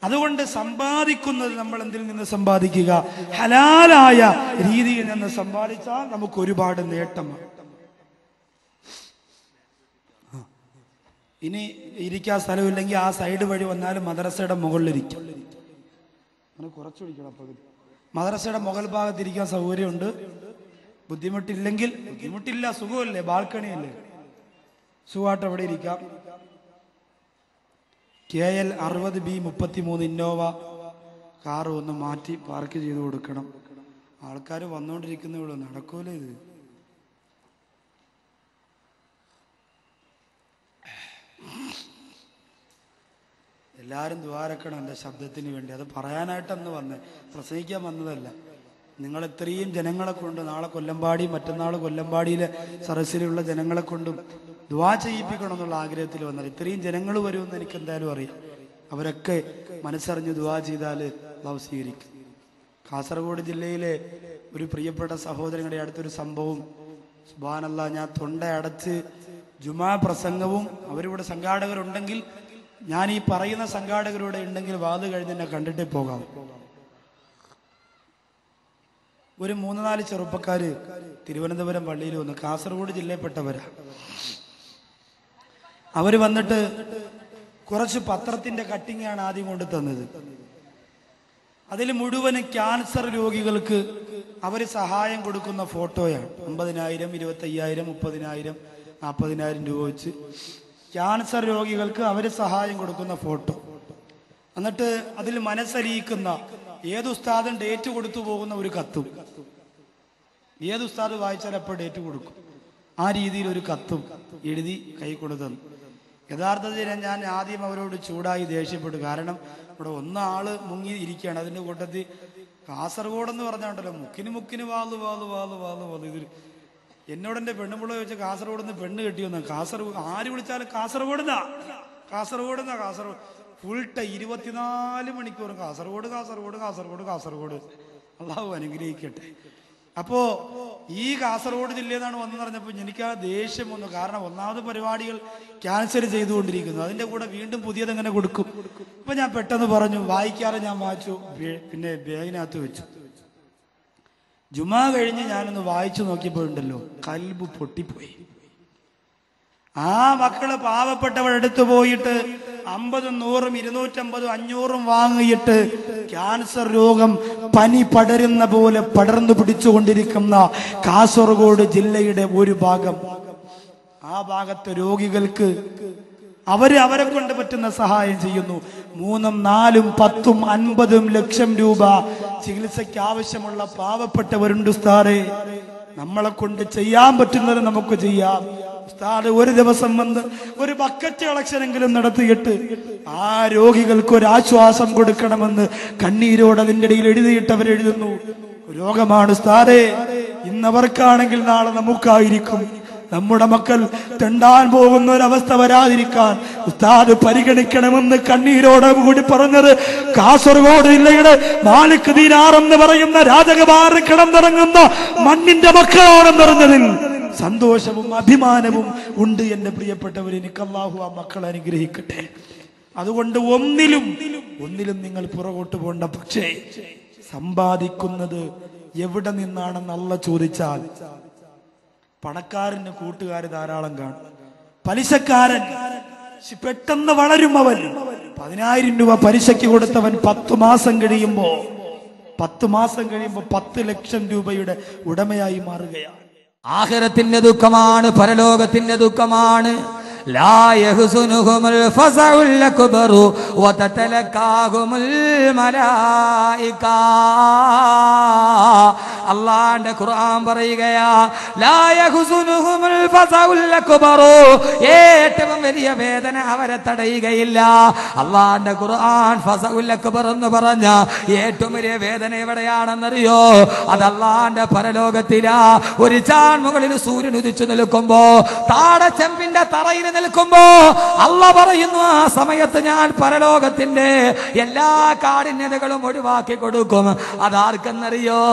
അതുകൊണ്ട് സമ്പാദിക്കുന്നത് നമ്മൾ എന്തിൽ നിന്ന് സമ്പാദിക്കുക? ഹലാലായ രീതിയിൽ നിന്ന് സമ്പാദിച്ചാൽ നമുക്ക് ഒരുപാട് നേട്ടമാണ്. ഇനി ഇരിക്കാൻ സ്ഥലമില്ലെങ്കിൽ ആ സൈഡ് വഴി വന്നാലും മദ്രസയുടെ മുകളിലിരിക്കും. അങ്ങനെ കുറച്ച് പിടിക്കണം. പകുതി മദ്രസയുടെ മുകൾ ഭാഗത്തിരിക്കാൻ സൗകര്യമുണ്ട്. ബുദ്ധിമുട്ടില്ല, സുഖമല്ലേ, ബാൽക്കണിയല്ലേ, സുഖമായിട്ട് അവിടെ ഇരിക്കാം. KL 60B33 ഇന്നോവ കാറ് ഒന്ന് മാറ്റി പാർക്ക് ചെയ്ത് കൊടുക്കണം. ആൾക്കാർ വന്നുകൊണ്ടിരിക്കുന്നേ ഉള്ളൂ, നടക്കൂല ഇത്. എല്ലാവരും ദ്വാരക്കണം എൻ്റെ ശബ്ദത്തിന് വേണ്ടി. അത് പറയാനായിട്ടന്ന് വന്നേ, പ്രസംഗിക്കാൻ വന്നതല്ല. നിങ്ങൾ ഇത്രയും ജനങ്ങളെ കൊണ്ട് നാളെ കൊല്ലമ്പാടി, മറ്റന്നാൾ കൊല്ലമ്പാടിയിലെ സരസിലുള്ള ജനങ്ങളെ കൊണ്ടും ദ്വാ ചെയ്യിപ്പിക്കണം എന്നുള്ള ആഗ്രഹത്തിൽ വന്നത്. ഇത്രയും ജനങ്ങൾ വരുമെന്ന് എനിക്ക് എന്തായാലും അറിയാം. അവരൊക്കെ മനസ്സറിഞ്ഞ് ദ്വാ ചെയ്താൽ അള്ളാഹു സ്വീകരിക്കും. കാസർഗോഡ് ജില്ലയിലെ ഒരു പ്രിയപ്പെട്ട സഹോദരങ്ങളുടെ അടുത്തൊരു സംഭവം, സുബ്ഹാനല്ലാഹ്, ഞാൻ തൊണ്ട അടച്ച് ജുമാ പ്രസംഗവും അവരിവിടെ സംഘാടകരുണ്ടെങ്കിൽ, ഞാൻ ഈ പറയുന്ന സംഘാടകരുടെ ഉണ്ടെങ്കിൽ വാത് കഴിഞ്ഞ് എന്നെ കണ്ടിട്ടേ പോകാം. ഒരു 3-4 ചെറുപ്പക്കാര് തിരുവനന്തപുരം പള്ളിയിൽ വന്നു, കാസർഗോഡ് ജില്ലയിൽപ്പെട്ടവരാ. അവര് വന്നിട്ട് കുറച്ച് പത്രത്തിന്റെ കട്ടിങ്ങാണ് ആദ്യം കൊണ്ട് തന്നത്. അതിൽ മുഴുവനും ക്യാൻസർ രോഗികൾക്ക് അവര് സഹായം കൊടുക്കുന്ന ഫോട്ടോയാണ്. 50,000, 25,000, 30,000, 40,000 രൂപ വെച്ച് ക്യാൻസർ രോഗികൾക്ക് അവര് സഹായം കൊടുക്കുന്ന ഫോട്ടോ. എന്നിട്ട് അതിൽ മനസ്സലിയിക്കുന്ന ഏത് ഉസ്താദും ഡേറ്റ് കൊടുത്തു പോകുന്ന ഒരു കത്തും, ഏത് ഉസ്താദ് വായിച്ചാൽ അപ്പോൾ ഡേറ്റ് കൊടുക്കും, ആ രീതിയിൽ ഒരു കത്തും എഴുതി കൈ കൊടുത്തു. യഥാർത്ഥത്തിൽ ഞാൻ ആദ്യം അവരോട് ചൂടായി ദേഷ്യപ്പെട്ടു. കാരണം ഇവിടെ ഒന്നാള് മുങ്ങി ഇരിക്കുകയാണ്. അതിൻ്റെ കൂട്ടത്തിൽ കാസർഗോഡ് എന്ന് പറഞ്ഞാണ്ടല്ലോ, മുക്കിന് വാള് ഇതിൽ എന്നോട് എൻ്റെ പെണ്ണുപിള്ള ചോദിച്ചാൽ കാസർഗോഡ് നിന്ന് പെണ്ണ് കെട്ടിയൊന്ന്. കാസർഗോഡ് ആര് വിളിച്ചാലും കാസർഗോഡ് ഫുൾ ടൈം 24 മണിക്കൂറും കാസർഗോഡ്. അള്ളാഹു അനുഗ്രഹിക്കട്ടെ. അപ്പോ ഈ കാസർഗോഡ് ജില്ലയിൽ നിന്നാണ് വന്നു പറഞ്ഞപ്പോൾ എനിക്ക് ആ ദേഷ്യം വന്നു. കാരണം ഒന്നാമത് പരിപാടികൾ ക്യാൻസൽ ചെയ്തുകൊണ്ടിരിക്കുന്നു, അതിന്റെ കൂടെ വീണ്ടും പുതിയതെങ്ങനെ കൊടുക്കും. ഇപ്പൊ ഞാൻ പെട്ടെന്ന് പറഞ്ഞു, വായിക്കാതെ ഞാൻ വായിച്ചു, പിന്നെ ബാഗിനകത്ത് വെച്ചു. ജുമാ കഴിഞ്ഞ് ഞാനൊന്ന് വായിച്ചു നോക്കിയപ്പോഴുണ്ടല്ലോ, കൽബ് പൊട്ടിപ്പോയി. ആ മക്കള് പാവപ്പെട്ടവരെടുത്തു പോയിട്ട് 50, 100, 250, 500 വാങ്ങിയിട്ട് ക്യാൻസർ രോഗം പനി പടരുന്ന പോലെ പടർന്നു പിടിച്ചുകൊണ്ടിരിക്കുന്ന കാസർഗോഡ് ജില്ലയുടെ ഒരു ഭാഗം, ആ ഭാഗത്തെ രോഗികൾക്ക് അവരെ കൊണ്ട് പറ്റുന്ന സഹായം ചെയ്യുന്നു. 3, 4, 10, 50 ലക്ഷം രൂപ ചികിത്സയ്ക്ക് ആവശ്യമുള്ള പാവപ്പെട്ടവരുണ്ട് ഉസ്താദേ. നമ്മളെ കൊണ്ട് ചെയ്യാൻ പറ്റുന്നത് നമുക്ക് ചെയ്യാം. ഉസ്താദ് ഒരു ദിവസം വന്ന് ഒരു ബക്കറ്റ് കളക്ഷനെങ്കിലും നടത്തിയിട്ട് ആ രോഗികൾക്ക് ഒരു ആശ്വാസം കൊടുക്കണമെന്ന് കണ്ണീരോട് അതിൻ്റെ ഇടയിൽ എഴുതിയിട്ടവരെഴുതുന്നു. രോഗമാണ് ഉസ്താദേ, ഇന്നവർക്കാണെങ്കിൽ നാളെ നമുക്കായിരിക്കും. നമ്മുടെ മക്കൾ തെണ്ടാൻ പോകുന്ന ഒരവസ്ഥ വരാതിരിക്കാൻ ഉസ്താദ് പരിഗണിക്കണമെന്ന് കണ്ണീരോടെ കൂടി പറഞ്ഞത് കാസർഗോഡ് ജില്ലയുടെ മാലിക് ദീനാർ എന്ന് പറയുന്ന രാജകുമാരൻ കിടന്നിറങ്ങുന്ന മണ്ണിന്റെ മക്കളാണെന്ന് പറഞ്ഞതിൽ സന്തോഷവും അഭിമാനവും ഉണ്ട്. എന്റെ പ്രിയപ്പെട്ടവർ, എനിക്ക് അല്ലാഹു ആ മക്കളെ അനുഗ്രഹിക്കട്ടെ. അതുകൊണ്ട് ഒന്നിലും നിങ്ങൾ പുറകോട്ട് പോകണ്ട. പക്ഷേ സമ്പാദിക്കുന്നത് എവിടെ നിന്നാണെന്ന് അല്ലാഹ് ചോദിച്ചാൽ, പണക്കാരന് കൂട്ടുകാർ ധാരാളം കാണും. പലിശക്കാരൻ പെട്ടെന്ന് വളരും. അവൻ 10,000 രൂപ പലിശയ്ക്ക് കൊടുത്തവൻ 10 മാസം കഴിയുമ്പോ 10 ലക്ഷം രൂപയുടെ ഉടമയായി മാറുകയാണ്. ആഖിറത്തിന്റെ ദുഃഖമാണ്, പരലോകത്തിന്റെ ദുഃഖമാണ്. ലാ യഹ്സുനുഹുൽ ഫസഉൽ അക്ബറു വതതലകാഹുൽ മലായിക. അല്ലാഹുവിന്റെ ഖുർആൻ പറയുകയാ, ലാ യഹ്സുനുഹുൽ ഫസഉൽ അക്ബറു, ഏറ്റവും വലിയ വേദന അവരെ തടയുകയില്ല. അല്ലാഹുവിന്റെ ഖുർആൻ ഫസഉൽ അക്ബർ എന്ന് പറഞ്ഞ ഏറ്റവും വലിയ വേദന എവിടെയാണെന്നറിയോ? അത് അല്ലാഹുവിന്റെ പരലോകത്തിലാ. ഒരു ചാൺ മുകളിൽ സൂര്യൻ ഉദിച്ചു നിൽക്കുമ്പോ, താടച്ചെമ്പിന്റെ തറയിൽ നിൽക്കുമ്പോ അല്ലാഹ് പറയുന്നു, ആ സമയത്ത് ഞാൻ പരലോകത്തിന്റെ എല്ലാ കാഠിന്യതകളും ഒഴിവാക്കി കൊടുക്കും. അതാർക്കെന്നറിയോ?